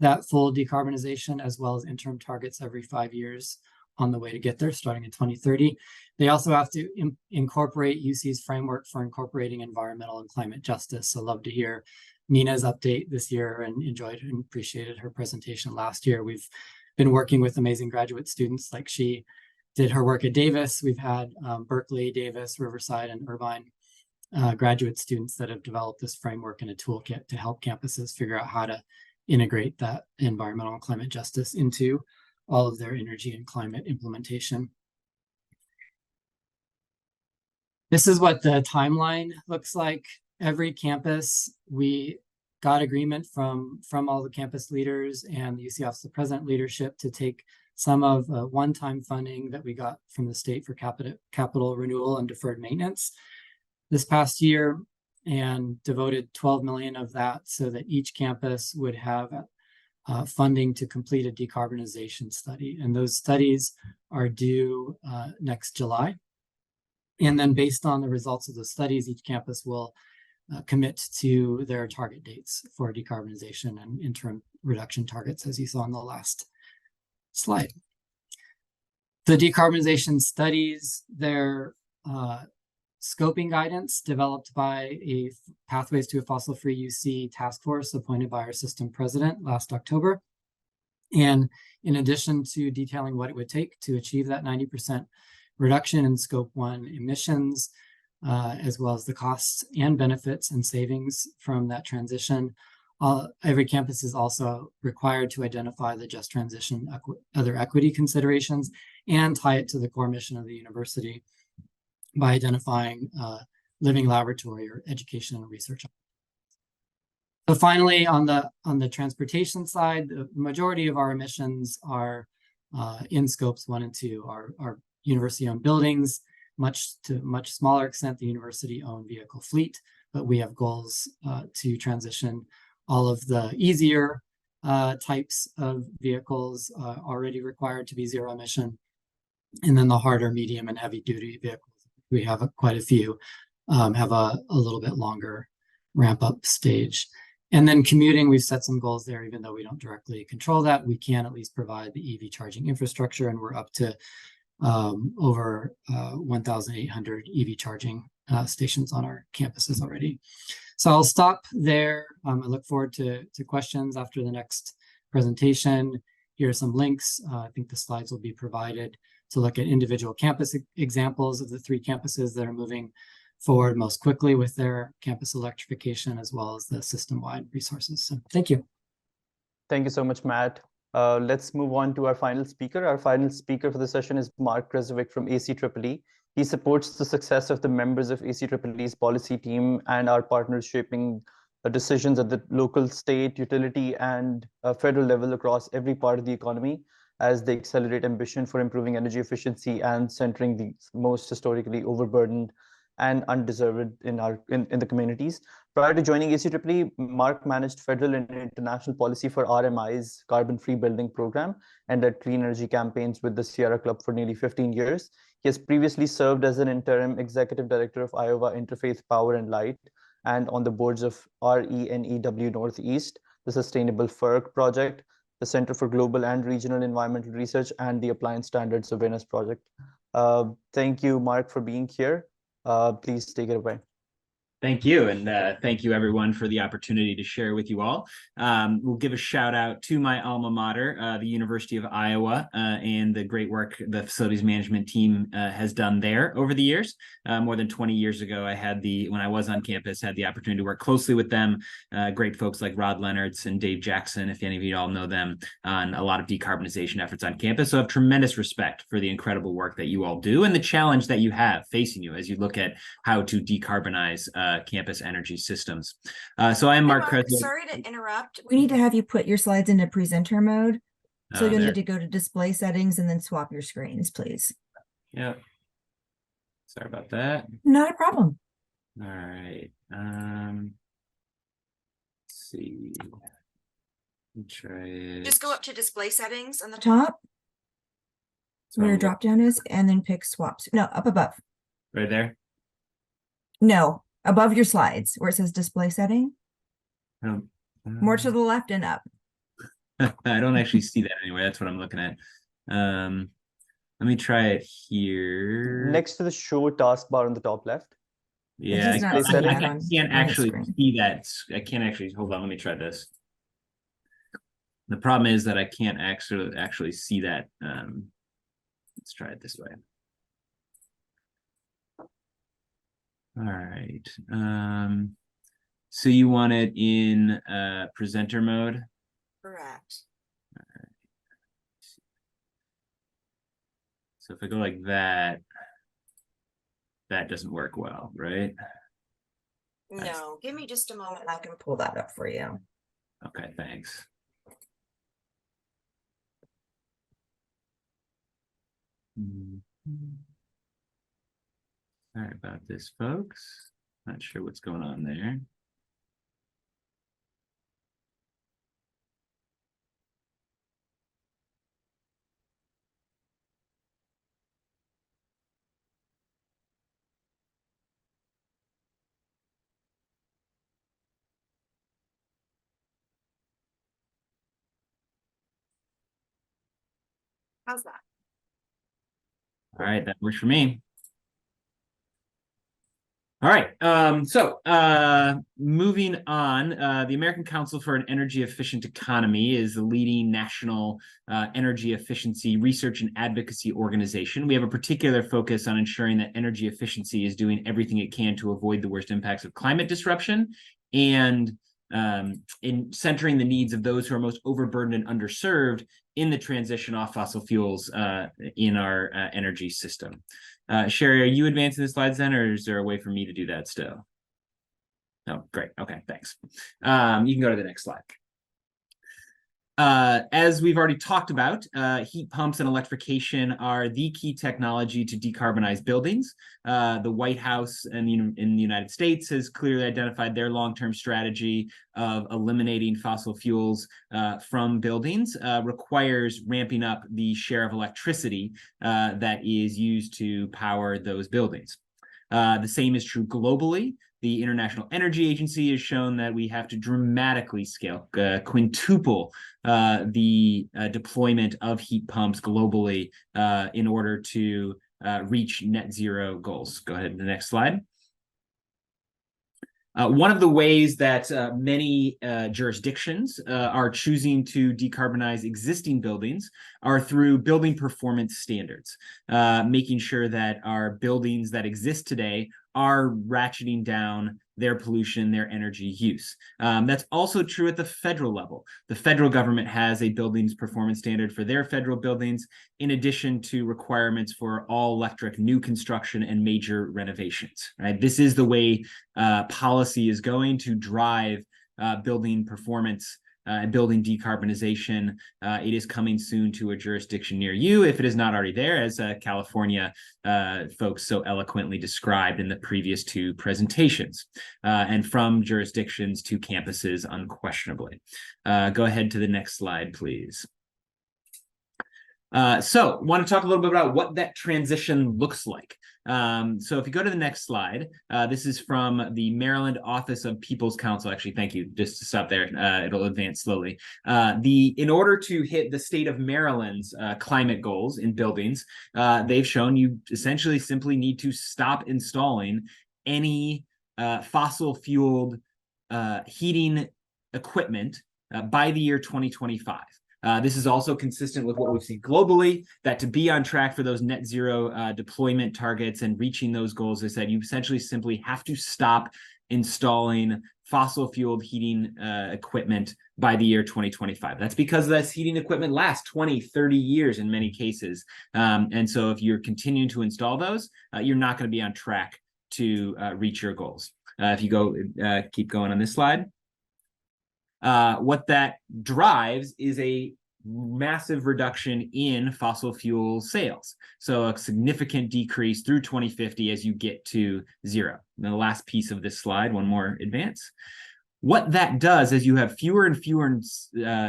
that full decarbonization, as well as interim targets every 5 years on the way to get there, starting in 2030. They also have to incorporate UC's framework for incorporating environmental and climate justice. So love to hear Nina's update this year and enjoyed and appreciated her presentation last year. We've been working with amazing graduate students, like she did her work at Davis. We've had Berkeley, Davis, Riverside, and Irvine graduate students that have developed this framework and a toolkit to help campuses figure out how to integrate that environmental and climate justice into all of their energy and climate implementation. This is what the timeline looks like. Every campus, we got agreement from all the campus leaders and the UC Office of President leadership to take some of one-time funding that we got from the state for capital renewal and deferred maintenance this past year, and devoted 12 million of that so that each campus would have funding to complete a decarbonization study. And those studies are due next July. And then based on the results of the studies, each campus will commit to their target dates for decarbonization and interim reduction targets, as you saw on the last slide. The decarbonization studies, they're scoping guidance developed by a Pathways to a Fossil-Free UC task force appointed by our system president last October. And in addition to detailing what it would take to achieve that 90% reduction in Scope 1 emissions, as well as the costs and benefits and savings from that transition, every campus is also required to identify the just transition other equity considerations and tie it to the core mission of the university by identifying living laboratory or education and research. So finally, on the transportation side, the majority of our emissions are in scopes 1 and 2, our university-owned buildings, much smaller extent the university-owned vehicle fleet, but we have goals to transition all of the easier types of vehicles already required to be zero emission, and then the harder, medium, and heavy-duty vehicles. We have quite a few, have a little bit longer ramp-up stage. And then commuting, we've set some goals there, even though we don't directly control that. We can at least provide the EV charging infrastructure, and we're up to over 1,800 EV charging stations on our campuses already. So I'll stop there. I look forward to questions after the next presentation. Here are some links. I think the slides will be provided to look at individual campus examples of the 3 campuses that are moving forward most quickly with their campus electrification, as well as the system-wide resources. So thank you. Thank you so much, Matt. Let's move on to our final speaker. Our final speaker for the session is Mark Kresowik from ACEEE. He supports the success of the members of ACEE's policy team and our partners shaping decisions at the local, state, utility, and federal level across every part of the economy as they accelerate ambition for improving energy efficiency and centering the most historically overburdened and undeserved in the communities. Prior to joining ACEEE, Mark managed federal and international policy for RMI's carbon-free building program and led clean energy campaigns with the Sierra Club for nearly 15 years. He has previously served as an interim executive director of Iowa Interfaith Power and Light and on the boards of RENEW Northeast, the Sustainable FERC Project, the Center for Global and Regional Environmental Research, and the Appliance Standards Awareness Project. Thank you, Mark, for being here. Please take it away. Thank you. And thank you, everyone, for the opportunity to share with you all. We'll give a shout out to my alma mater, the University of Iowa, and the great work the facilities management team has done there over the years. More than 20 years ago, when I was on campus, had the opportunity to work closely with them. Great folks like Rod Leonards and Dave Jackson, if any of you all know them, on a lot of decarbonization efforts on campus. So I have tremendous respect for the incredible work that you all do and the challenge that you have facing you as you look at how to decarbonize campus energy systems. So I am Mark Kresowik. Sorry to interrupt. We need to have you put your slides into presenter mode. So you'll need to go to display settings and then swap your screens, please. Yep. Sorry about that. Not a problem. All right. Let's see. Let me try it. Just go up to display settings on the top. Where your drop down is, and then pick swaps. No, up above. Right there? No, above your slides where it says display setting. More to the left and up. I don't actually see that anyway. That's what I'm looking at. Let me try it here. Next to the show taskbar on the top left. Yeah, I can't actually see that. I can't actually, hold on, let me try this. The problem is that I can't actually see that. Let's try it this way. All right. So you want it in presenter mode? Correct. So if I go like that, that doesn't work well, right? No, give me just a moment and I can pull that up for you. Okay, thanks. Sorry about this, folks. Not sure what's going on there. How's that? All right, that works for me. All right, moving on, the American Council for an Energy Efficient Economy is the leading national energy efficiency research and advocacy organization. We have a particular focus on ensuring that energy efficiency is doing everything it can to avoid the worst impacts of climate disruption and in centering the needs of those who are most overburdened and underserved in the transition off fossil fuels in our energy system. Sherry, are you advancing the slides then, or is there a way for me to do that still? Oh, great. Okay, thanks. You can go to the next slide. As we've already talked about, heat pumps and electrification are the key technology to decarbonize buildings. The White House in the United States has clearly identified their long-term strategy of eliminating fossil fuels from buildings, requires ramping up the share of electricity that is used to power those buildings. The same is true globally. The International Energy Agency has shown that we have to dramatically scale, quintuple the deployment of heat pumps globally in order to reach net zero goals. Go ahead to the next slide. One of the ways that many jurisdictions are choosing to decarbonize existing buildings are through building performance standards, making sure that our buildings that exist today are ratcheting down their pollution, their energy use. That's also true at the federal level. The federal government has a buildings performance standard for their federal buildings, in addition to requirements for all electric new construction and major renovations. Right? This is the way policy is going to drive building performance and building decarbonization. It is coming soon to a jurisdiction near you, if it is not already there, as California folks so eloquently described in the previous two presentations, and from jurisdictions to campuses unquestionably. Go ahead to the next slide, please. So want to talk a little bit about what that transition looks like. So if you go to the next slide, this is from the Maryland Office of People's Counsel. Actually, thank you. Just to stop there, it'll advance slowly. In order to hit the state of Maryland's climate goals in buildings, they've shown you essentially simply need to stop installing any fossil-fueled heating equipment by the year 2025. This is also consistent with what we've seen globally, that to be on track for those net zero deployment targets and reaching those goals, I said, you essentially simply have to stop installing fossil fueled heating equipment by the year 2025. That's because this heating equipment lasts 20, 30 years in many cases. And so if you're continuing to install those, you're not going to be on track to reach your goals. If you go, keep going on this slide. What that drives is a massive reduction in fossil fuel sales. So a significant decrease through 2050 as you get to zero. And the last piece of this slide, one more advance. What that does is you have fewer and fewer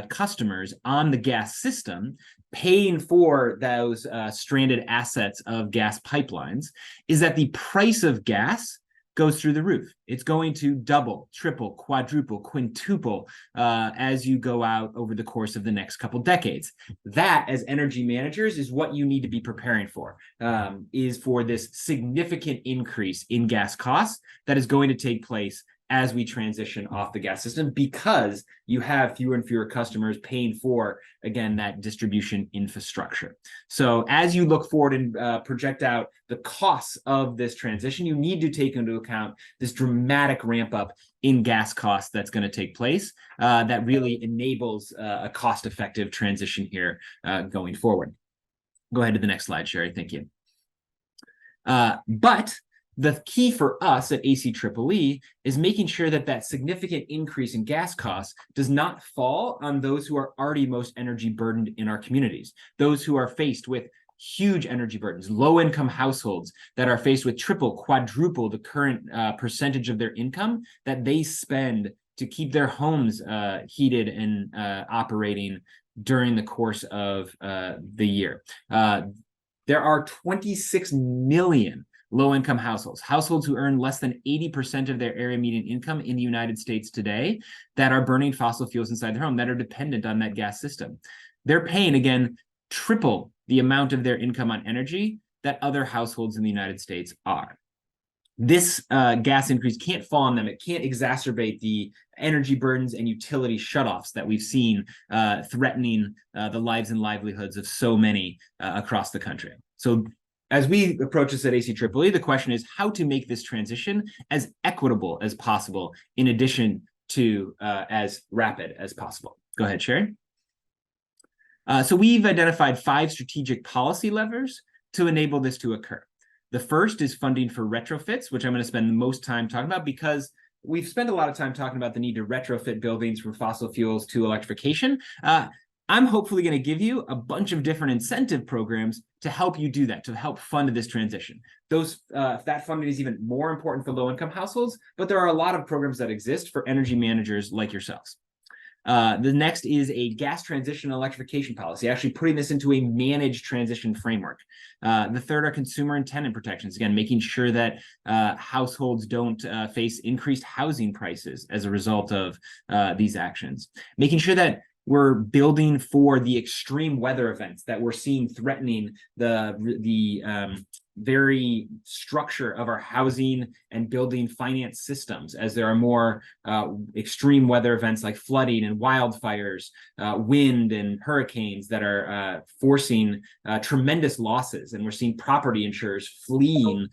customers on the gas system paying for those stranded assets of gas pipelines, is that the price of gas goes through the roof. It's going to double, triple, quadruple, quintuple as you go out over the course of the next couple decades. That, as energy managers, is what you need to be preparing for, is for this significant increase in gas costs that is going to take place as we transition off the gas system, because you have fewer and fewer customers paying for, again, that distribution infrastructure. So as you look forward and project out the costs of this transition, you need to take into account this dramatic ramp up in gas costs that's going to take place that really enables a cost-effective transition here going forward. Go ahead to the next slide, Sherry. Thank you. But the key for us at ACEEE is making sure that that significant increase in gas costs does not fall on those who are already most energy burdened in our communities, those who are faced with huge energy burdens, low-income households that are faced with triple, quadruple the current percentage of their income that they spend to keep their homes heated and operating during the course of the year. There are 26 million low-income households who earn less than 80% of their area median income in the United States today that are burning fossil fuels inside their home, that are dependent on that gas system. They're paying, again, triple the amount of their income on energy that other households in the United States are. This gas increase can't fall on them. It can't exacerbate the energy burdens and utility shutoffs that we've seen threatening the lives and livelihoods of so many across the country. So as we approach this at ACEEE, the question is how to make this transition as equitable as possible, in addition to as rapid as possible. Go ahead, Sherry. So we've identified 5 strategic policy levers to enable this to occur. The first is funding for retrofits, which I'm going to spend the most time talking about because we've spent a lot of time talking about the need to retrofit buildings from fossil fuels to electrification. I'm hopefully going to give you a bunch of different incentive programs to help you do that, to help fund this transition. That funding is even more important for low-income households, but there are a lot of programs that exist for energy managers like yourselves. The next is a gas transition electrification policy, actually putting this into a managed transition framework. The third are consumer and tenant protections, again, making sure that households don't face increased housing prices as a result of these actions. Making sure that we're building for the extreme weather events that we're seeing threatening the very structure of our housing and building finance systems, as there are more extreme weather events like flooding and wildfires, wind and hurricanes that are forcing tremendous losses. And we're seeing property insurers fleeing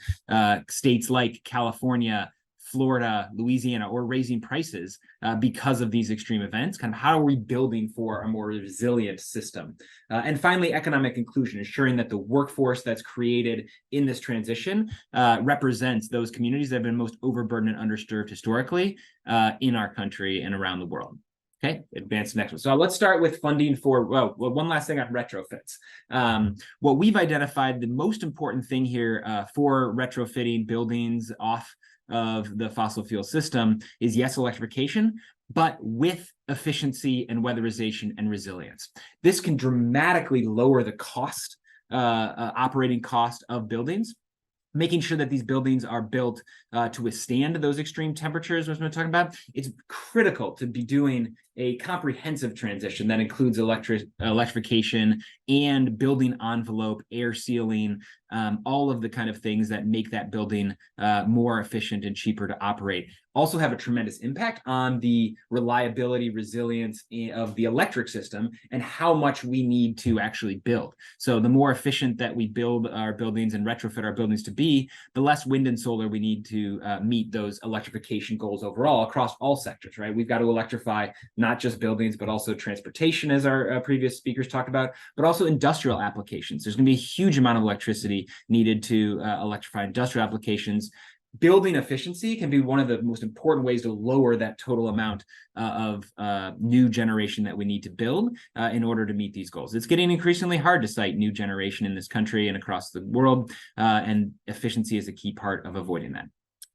states like California, Florida, Louisiana, or raising prices because of these extreme events. Kind of how are we building for a more resilient system? And finally, economic inclusion, ensuring that the workforce that's created in this transition represents those communities that have been most overburdened and underserved historically in our country and around the world. Okay, advance to the next one. So let's start with funding for, well, one last thing on retrofits. What we've identified, the most important thing here for retrofitting buildings off of the fossil fuel system is, yes, electrification, but with efficiency and weatherization and resilience. This can dramatically lower the cost, operating cost of buildings, making sure that these buildings are built to withstand those extreme temperatures, which I'm talking about. It's critical to be doing a comprehensive transition that includes electrification and building envelope, air sealing, all of the kind of things that make that building more efficient and cheaper to operate. Also have a tremendous impact on the reliability, resilience of the electric system and how much we need to actually build. So the more efficient that we build our buildings and retrofit our buildings to be, the less wind and solar we need to meet those electrification goals overall across all sectors, right? We've got to electrify not just buildings, but also transportation, as our previous speakers talked about, but also industrial applications. There's going to be a huge amount of electricity needed to electrify industrial applications. Building efficiency can be one of the most important ways to lower that total amount of new generation that we need to build in order to meet these goals. It's getting increasingly hard to site new generation in this country and across the world, and efficiency is a key part of avoiding that.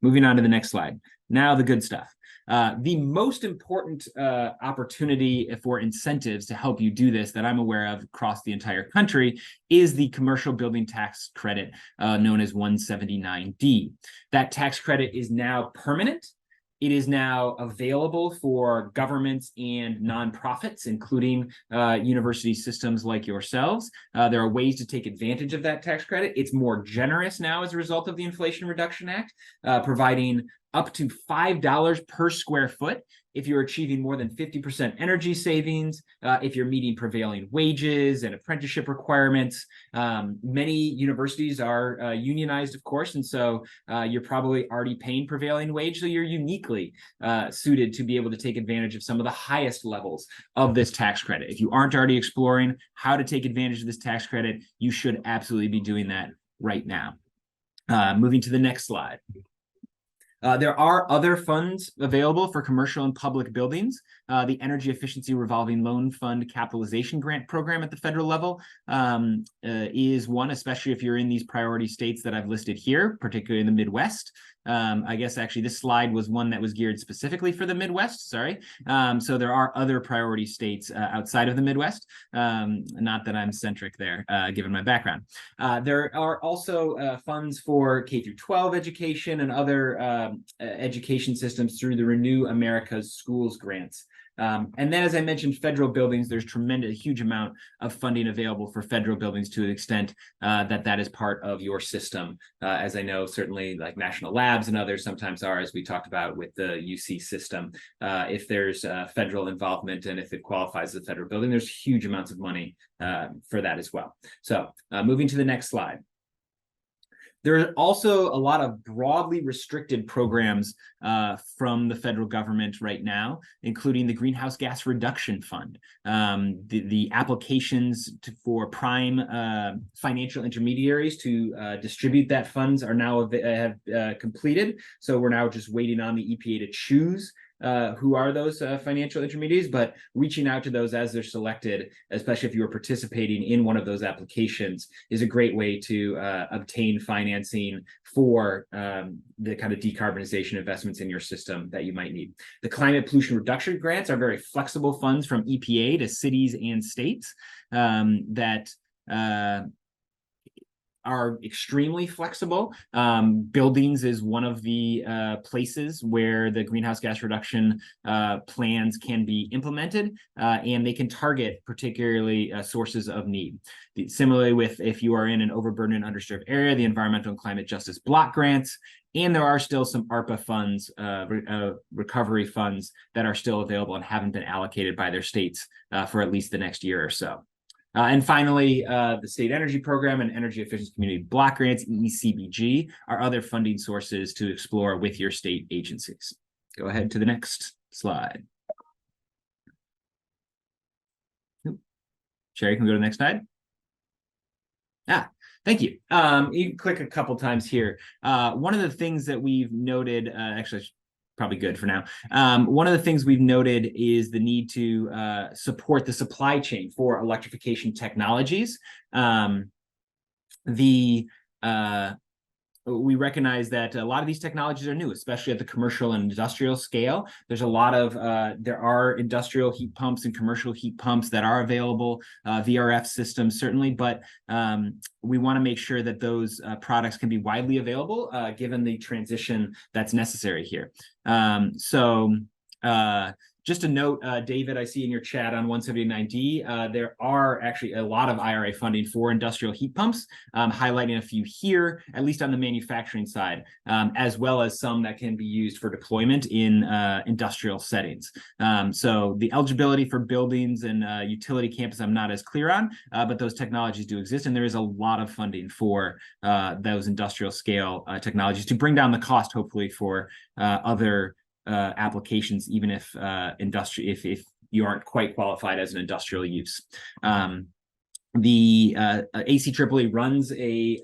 Moving on to the next slide. Now the good stuff. The most important opportunity for incentives to help you do this that I'm aware of across the entire country is the commercial building tax credit known as 179D. That tax credit is now permanent. It is now available for governments and nonprofits, including university systems like yourselves. There are ways to take advantage of that tax credit. It's more generous now as a result of the Inflation Reduction Act, providing up to $5 per square foot if you're achieving more than 50% energy savings, if you're meeting prevailing wages and apprenticeship requirements. Many universities are unionized, of course, and so you're probably already paying prevailing wage, so you're uniquely suited to be able to take advantage of some of the highest levels of this tax credit. If you aren't already exploring how to take advantage of this tax credit, you should absolutely be doing that right now. Moving to the next slide. There are other funds available for commercial and public buildings. The Energy Efficiency Revolving Loan Fund Capitalization Grant Program at the federal level is one, especially if you're in these priority states that I've listed here, particularly in the Midwest. I guess actually this slide was one that was geared specifically for the Midwest, sorry. So there are other priority states outside of the Midwest. Not that I'm centric there, given my background. There are also funds for K through 12 education and other education systems through the Renew America's Schools grants. And then, as I mentioned, federal buildings, there's a huge amount of funding available for federal buildings to the extent that is part of your system. As I know, certainly like national labs and others sometimes are, as we talked about with the UC system. If there's federal involvement and if it qualifies as a federal building, there's huge amounts of money for that as well. So moving to the next slide. There are also a lot of broadly restricted programs from the federal government right now, including the Greenhouse Gas Reduction Fund. The applications for prime financial intermediaries to distribute that funds are now have completed. So we're now just waiting on the EPA to choose who are those financial intermediaries, but reaching out to those as they're selected, especially if you are participating in one of those applications, is a great way to obtain financing for the kind of decarbonization investments in your system that you might need. The climate pollution reduction grants are very flexible funds from EPA to cities and states that are extremely flexible. Buildings is one of the places where the greenhouse gas reduction plans can be implemented, and they can target particularly sources of need. Similarly, with if you are in an overburdened and underserved area, the Environmental and Climate Justice Block Grants, and there are still some ARPA funds, recovery funds that are still available and haven't been allocated by their states for at least the next year or so. And finally, the State Energy Program and Energy Efficiency Community Block Grants, ECBG, are other funding sources to explore with your state agencies. Go ahead to the next slide. Sherry, can we go to the next slide? Thank you. You can click a couple times here. One of the things that we've noted, actually, probably good for now. One of the things we've noted is the need to support the supply chain for electrification technologies. We recognize that a lot of these technologies are new, especially at the commercial and industrial scale. There's a lot of, there are industrial heat pumps and commercial heat pumps that are available, VRF systems certainly, but we want to make sure that those products can be widely available given the transition that's necessary here. Just a note, David, I see in your chat on 179D, there are actually a lot of IRA funding for industrial heat pumps, highlighting a few here, at least on the manufacturing side, as well as some that can be used for deployment in industrial settings. So the eligibility for buildings and utility campus, I'm not as clear on, but those technologies do exist, and there is a lot of funding for those industrial scale technologies to bring down the cost, hopefully, for other applications, even if if you aren't quite qualified as an industrial use. The ACEEE runs a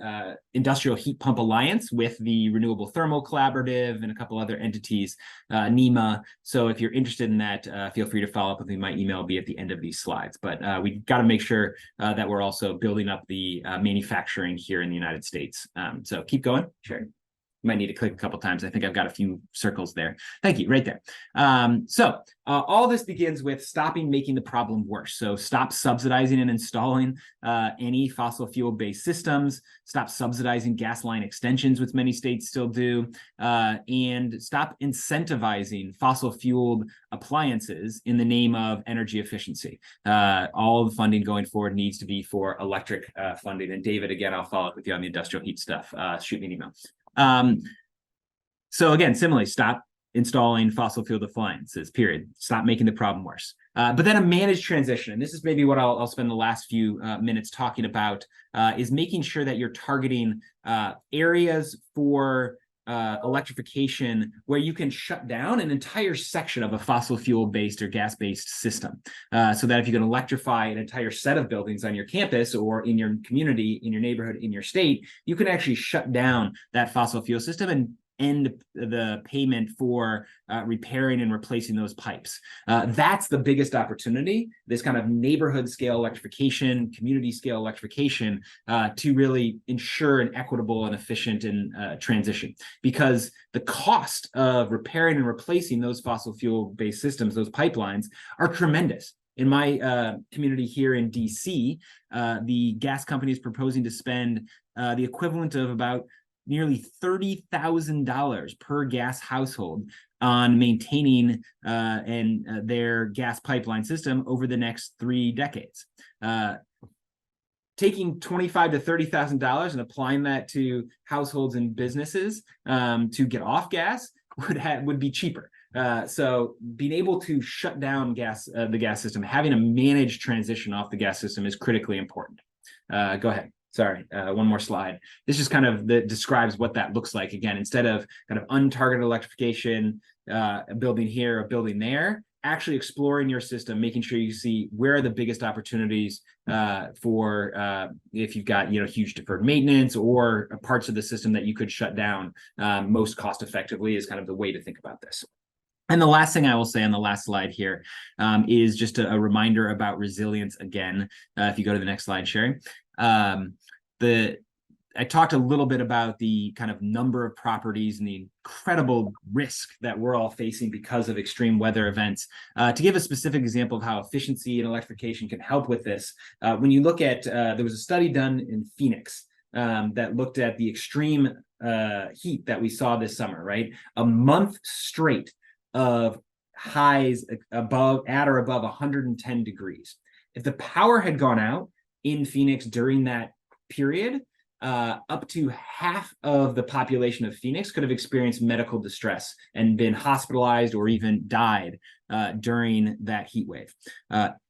industrial heat pump alliance with the Renewable Thermal Collaborative and a couple other entities, NEMA. So if you're interested in that, feel free to follow up with me. My email will be at the end of these slides. But we've got to make sure that we're also building up the manufacturing here in the United States. So keep going. Sure. You might need to click a couple times. I think I've got a few circles there. Thank you, right there. All this begins with stopping making the problem worse. So stop subsidizing and installing any fossil fuel-based systems, stop subsidizing gas line extensions, which many states still do, and stop incentivizing fossil-fueled appliances in the name of energy efficiency. All the funding going forward needs to be for electric funding. And David, again, I'll follow up with you on the industrial heat stuff. Shoot me an email. So again, similarly, stop installing fossil fuel appliances, period. Stop making the problem worse. But then a managed transition, and this is maybe what I'll spend the last few minutes talking about, is making sure that you're targeting areas for electrification where you can shut down an entire section of a fossil fuel based or gas based system, so that if you can electrify an entire set of buildings on your campus or in your community, in your neighborhood, in your state, you can actually shut down that fossil fuel system and end the payment for repairing and replacing those pipes. That's the biggest opportunity, this kind of neighborhood scale electrification, community scale electrification, to really ensure an equitable and efficient and transition. Because the cost of repairing and replacing those fossil fuel based systems, those pipelines, are tremendous. In my community here in DC, the gas company is proposing to spend the equivalent of about nearly $30,000 per gas household on maintaining their gas pipeline system over the next 3 decades. Taking $25,000 to $30,000 and applying that to households and businesses to get off gas would be cheaper. So being able to shut down the gas system, having a managed transition off the gas system is critically important. Go ahead. Sorry, one more slide. This just kind of describes what that looks like. Again, instead of kind of untargeted electrification, a building here, a building there, actually exploring your system, making sure you see where are the biggest opportunities for if you've got huge deferred maintenance or parts of the system that you could shut down most cost effectively is kind of the way to think about this. And the last thing I will say on the last slide here is just a reminder about resilience again. If you go to the next slide, Sherry. I talked a little bit about the kind of number of properties and the incredible risk that we're all facing because of extreme weather events. To give a specific example of how efficiency and electrification can help with this, when you look at, there was a study done in Phoenix that looked at the extreme heat that we saw this summer, right? A month straight of highs at or above 110 degrees. If the power had gone out in Phoenix during that period, up to half of the population of Phoenix could have experienced medical distress and been hospitalized or even died during that heat wave.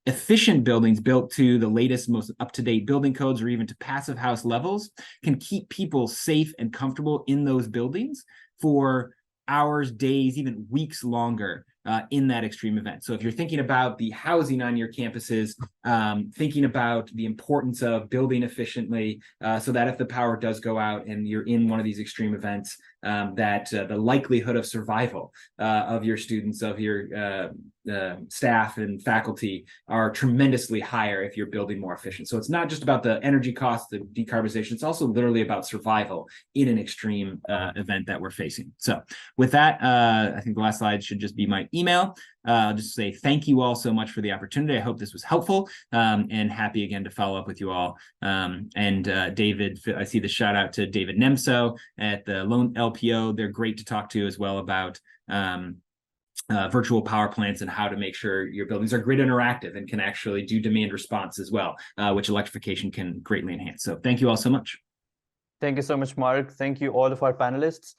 Efficient buildings built to the latest, most up-to-date building codes or even to passive house levels can keep people safe and comfortable in those buildings for hours, days, even weeks longer in that extreme event. So if you're thinking about the housing on your campuses, thinking about the importance of building efficiently so that if the power does go out and you're in one of these extreme events, that the likelihood of survival of your students, of your staff and faculty are tremendously higher if you're building more efficient. So it's not just about the energy costs, the decarbonization, it's also literally about survival in an extreme event that we're facing. So with that, I think the last slide should just be my email. I'll just say thank you all so much for the opportunity. I hope this was helpful and happy again to follow up with you all. And David, I see the shout out to David Nemso at the Lone LPO. They're great to talk to as well about virtual power plants and how to make sure your buildings are grid interactive and can actually do demand response as well, which electrification can greatly enhance. So thank you all so much. Thank you so much, Mark. Thank you all of our panelists.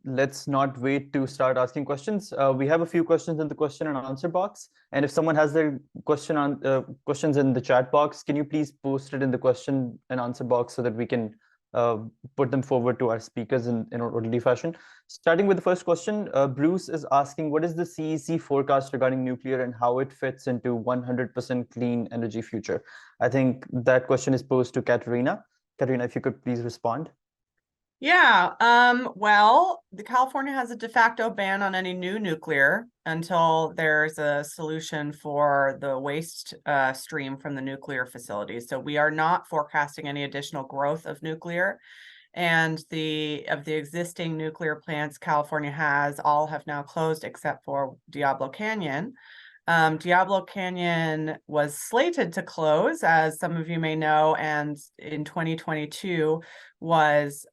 Let's not wait to start asking questions. We have a few questions in the question and answer box. And if someone has their questions in the chat box, can you please post it in the question and answer box so that we can put them forward to our speakers in an orderly fashion. Starting with the first question, Bruce is asking, what is the CEC forecast regarding nuclear and how it fits into 100% clean energy future? I think that question is posed to Katerina. Katerina, if you could please respond. Yeah, well, California has a de facto ban on any new nuclear until there's a solution for the waste stream from the nuclear facilities. So we are not forecasting any additional growth of nuclear. And of the existing nuclear plants California has, all have now closed except for Diablo Canyon. Diablo Canyon was slated to close, as some of you may know, and in 2022 was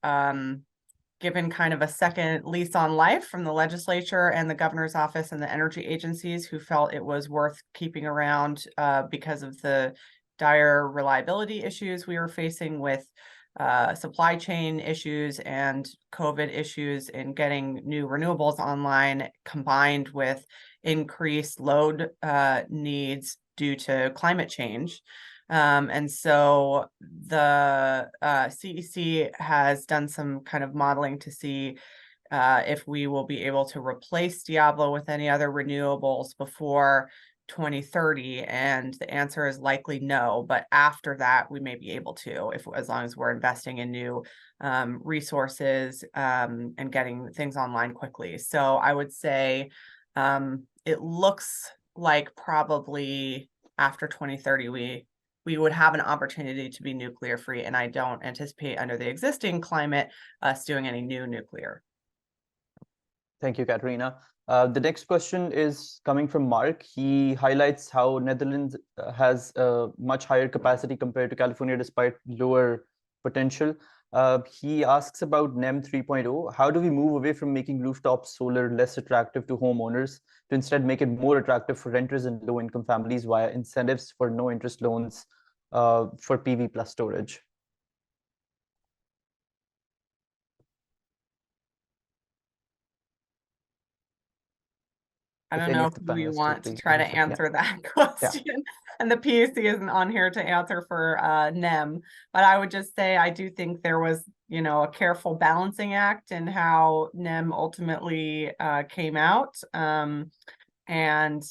given kind of a second lease on life from the legislature and the governor's office and the energy agencies, who felt it was worth keeping around because of the dire reliability issues we were facing with supply chain issues and COVID issues in getting new renewables online, combined with increased load needs due to climate change. And so the CEC has done some kind of modeling to see if we will be able to replace Diablo with any other renewables before 2030, and the answer is likely no, but after that we may be able to, if as long as we're investing in new resources and getting things online quickly. So I would say it looks like probably after 2030 we would have an opportunity to be nuclear free, and I don't anticipate under the existing climate us doing any new nuclear. Thank you, Katerina. The next question is coming from Mark. He highlights how Netherlands has a much higher capacity compared to California despite lower potential. He asks about NEM 3.0. How do we move away from making rooftop solar less attractive to homeowners to instead make it more attractive for renters and low-income families via incentives for no-interest loans for PV plus storage? I If don't any know of the if we panelists want to please try to answer. Yeah. answer that question. And the PUC isn't on here to answer for NEM, but I would just say I do think there was, you know, a careful balancing act in how NEM ultimately came out. And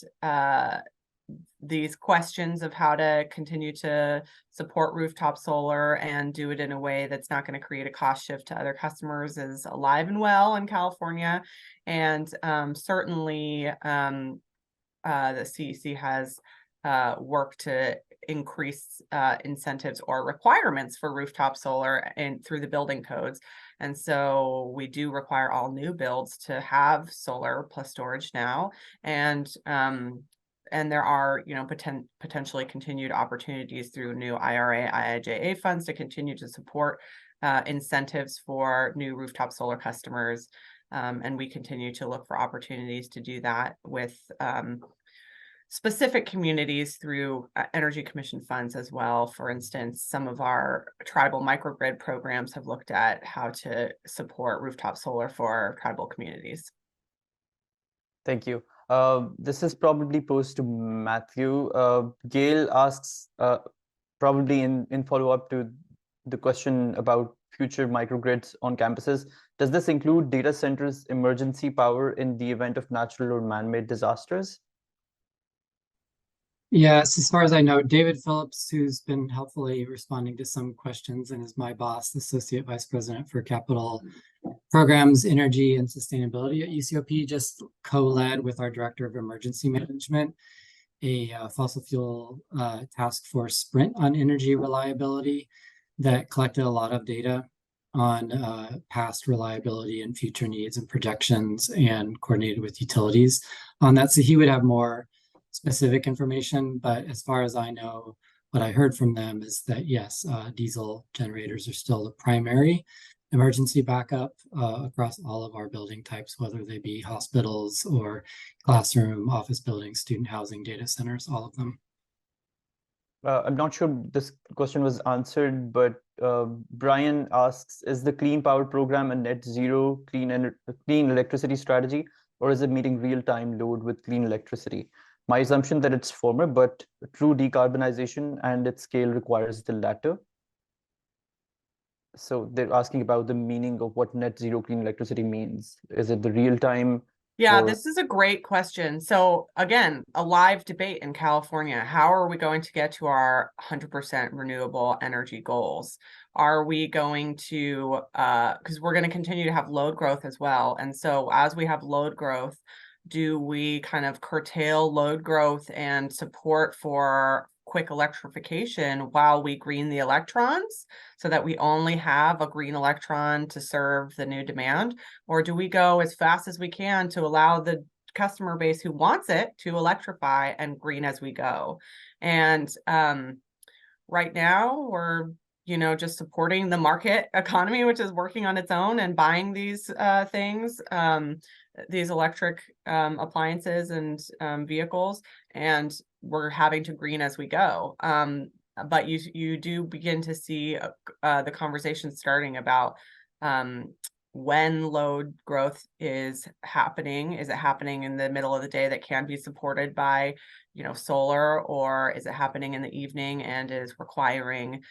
these questions of how to continue to support rooftop solar and do it in a way that's not going to create a cost shift to other customers is alive and well in California. And certainly the CEC has worked to increase incentives or requirements for rooftop solar and through the building codes. And so we do require all new builds to have solar plus storage now. And there are, you know, potentially continued opportunities through new IRA, IIJA funds to continue to support incentives for new rooftop solar customers. And we continue to look for opportunities to do that with specific communities through Energy Commission funds as well. For instance, some of our tribal microgrid programs have looked at how to support rooftop solar for tribal communities. Thank you. This is probably posed to Matthew. Gail asks, probably in follow-up to the question about future microgrids on campuses, does this include data centers' emergency power in the event of natural or man-made disasters? Yes, as far as I know, David Phillips, who's been helpfully responding to some questions and is my boss, Associate Vice President for Capital Programs, Energy, and Sustainability at UCOP, just co-led with our Director of Emergency Management a fossil fuel task force sprint on energy reliability that collected a lot of data on past reliability and future needs and projections, and coordinated with utilities on that. So he would have more specific information, but as far as I know, what I heard from them is that yes, diesel generators are still the primary emergency backup across all of our building types, whether they be hospitals or classroom, office buildings, student housing, data centers, all of them. I'm not sure this question was answered, but Brian asks, is the Clean Power Program a net zero clean electricity strategy, or is it meeting real-time load with clean electricity? My assumption that it's former, but true decarbonization and its scale requires the latter. So they're asking about the meaning of what net zero clean electricity means. Is it the real time? Yeah, this is a great question. So again, a live debate in California. How are we going to get to our 100% renewable energy goals? Are we going to, because we're going to continue to have load growth as well. And so as we have load growth, do we kind of curtail load growth and support for quick electrification while we green the electrons so that we only have a green electron to serve the new demand? Or do we go as fast as we can to allow the customer base who wants it to electrify and green as we go? And right now we're, you know, just supporting the market economy, which is working on its own and buying these things, these electric appliances and vehicles, and we're having to green as we go. but you do begin to see the conversation starting about when load growth is happening. Is it happening in the middle of the day that can be supported by, solar, or is it happening in the evening and is requiring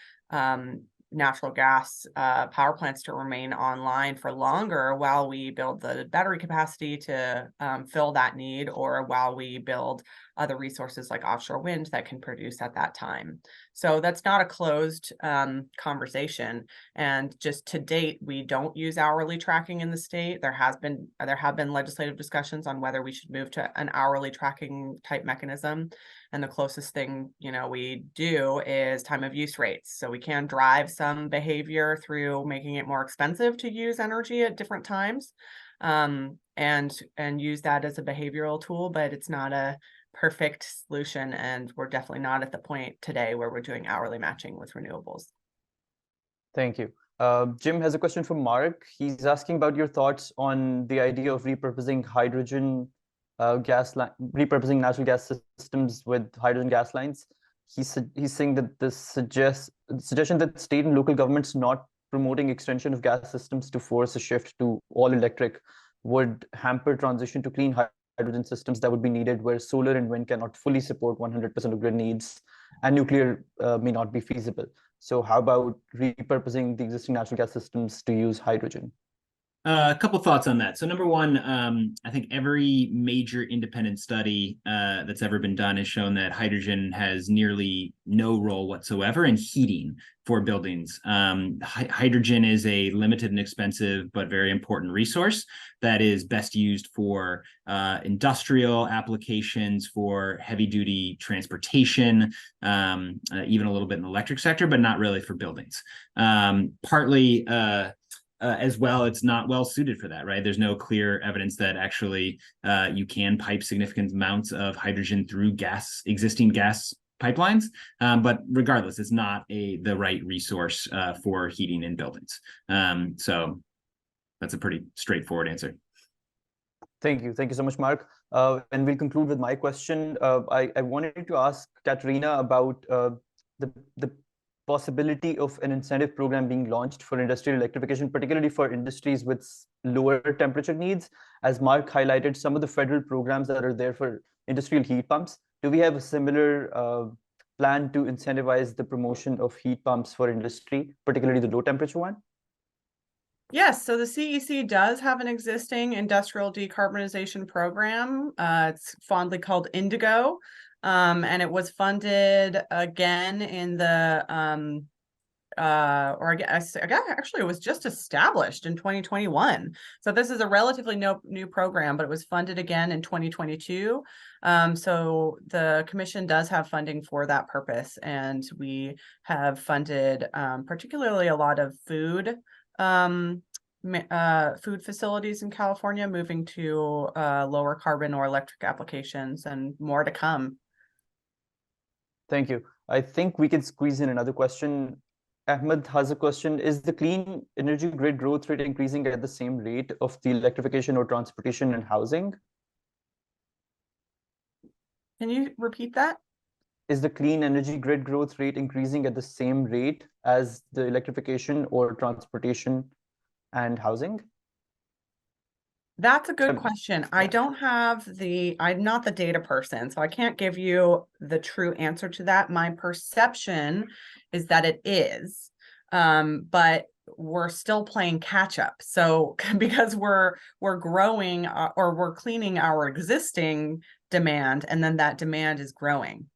natural gas power plants to remain online for longer while we build the battery capacity to fill that need, or while we build other resources like offshore wind that can produce at that time. So that's not a closed conversation. And just to date, we don't use hourly tracking in the state. There have been legislative discussions on whether we should move to an hourly tracking type mechanism. And the closest thing, we do is time of use rates. So we can drive some behavior through making it more expensive to use energy at different times, and use that as a behavioral tool, but it's not a perfect solution. And we're definitely not at the point today where we're doing hourly matching with renewables. Thank you. Jim has a question from Mark. He's asking about your thoughts on the idea of repurposing hydrogen repurposing natural gas systems with hydrogen gas lines. He's saying that the suggestion that state and local governments not promoting extension of gas systems to force a shift to all electric would hamper transition to clean hydrogen systems that would be needed, where solar and wind cannot fully support 100% of grid needs, and nuclear may not be feasible. So how about repurposing the existing natural gas systems to use hydrogen? A couple thoughts on that. So number one, I think every major independent study that's ever been done has shown that hydrogen has nearly no role whatsoever in heating for buildings. Hydrogen is a limited and expensive but very important resource that is best used for industrial applications, for heavy-duty transportation, even a little bit in the electric sector, but not really for buildings. Partly as well, it's not well suited for that, right? There's no clear evidence that actually you can pipe significant amounts of hydrogen through existing gas pipelines. But regardless, it's not the right resource for heating in buildings. So that's a pretty straightforward answer. Thank you. Thank you so much, Mark. And we'll conclude with my question. I wanted to ask Katerina about the possibility of an incentive program being launched for industrial electrification, particularly for industries with lower temperature needs. As Mark highlighted, some of the federal programs that are there for industrial heat pumps. Do we have a similar plan to incentivize the promotion of heat pumps for industry, particularly the low temperature one? Yes, so the CEC does have an existing industrial decarbonization program. It's fondly called Indigo. And it was funded again in the, actually it was just established in 2021. So this is a relatively new program, but it was funded again in 2022. So the commission does have funding for that purpose. And we have funded particularly a lot of food facilities in California moving to lower carbon or electric applications, and more to come. Thank you. I think we can squeeze in another question. Ahmed has a question. Is the clean energy grid growth rate increasing at the same rate of the electrification or transportation and housing? Can you repeat that? Is the clean energy grid growth rate increasing at the same rate as the electrification or transportation and housing? That's a good question. I don't have I'm not the data person, so I can't give you the true answer to that. My perception is that it is, but we're still playing catch up. So because we're growing or we're cleaning our existing demand, and then that demand is growing.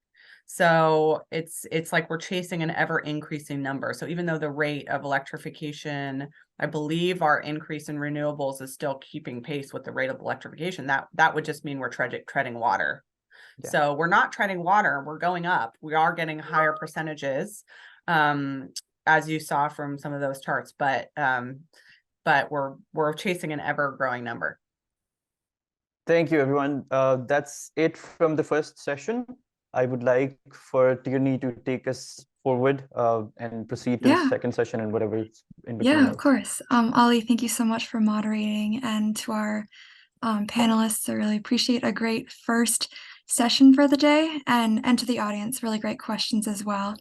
So it's like we're chasing an ever increasing number. So even though the rate of electrification, I believe our increase in renewables is still keeping pace with the rate of electrification, that would just mean we're treading water. Yeah. So we're not treading water, we're going up. We are getting higher percentages, as you saw from some of those charts, but we're chasing an ever growing number. Thank you, everyone. That's it from the first session. I would like for Tierney to take us forward and proceed to the second session and whatever is in between. Yeah, of course. Ollie, thank you so much for moderating, and to our panelists, I really appreciate a great first session for the day, and to the audience, really great questions as well.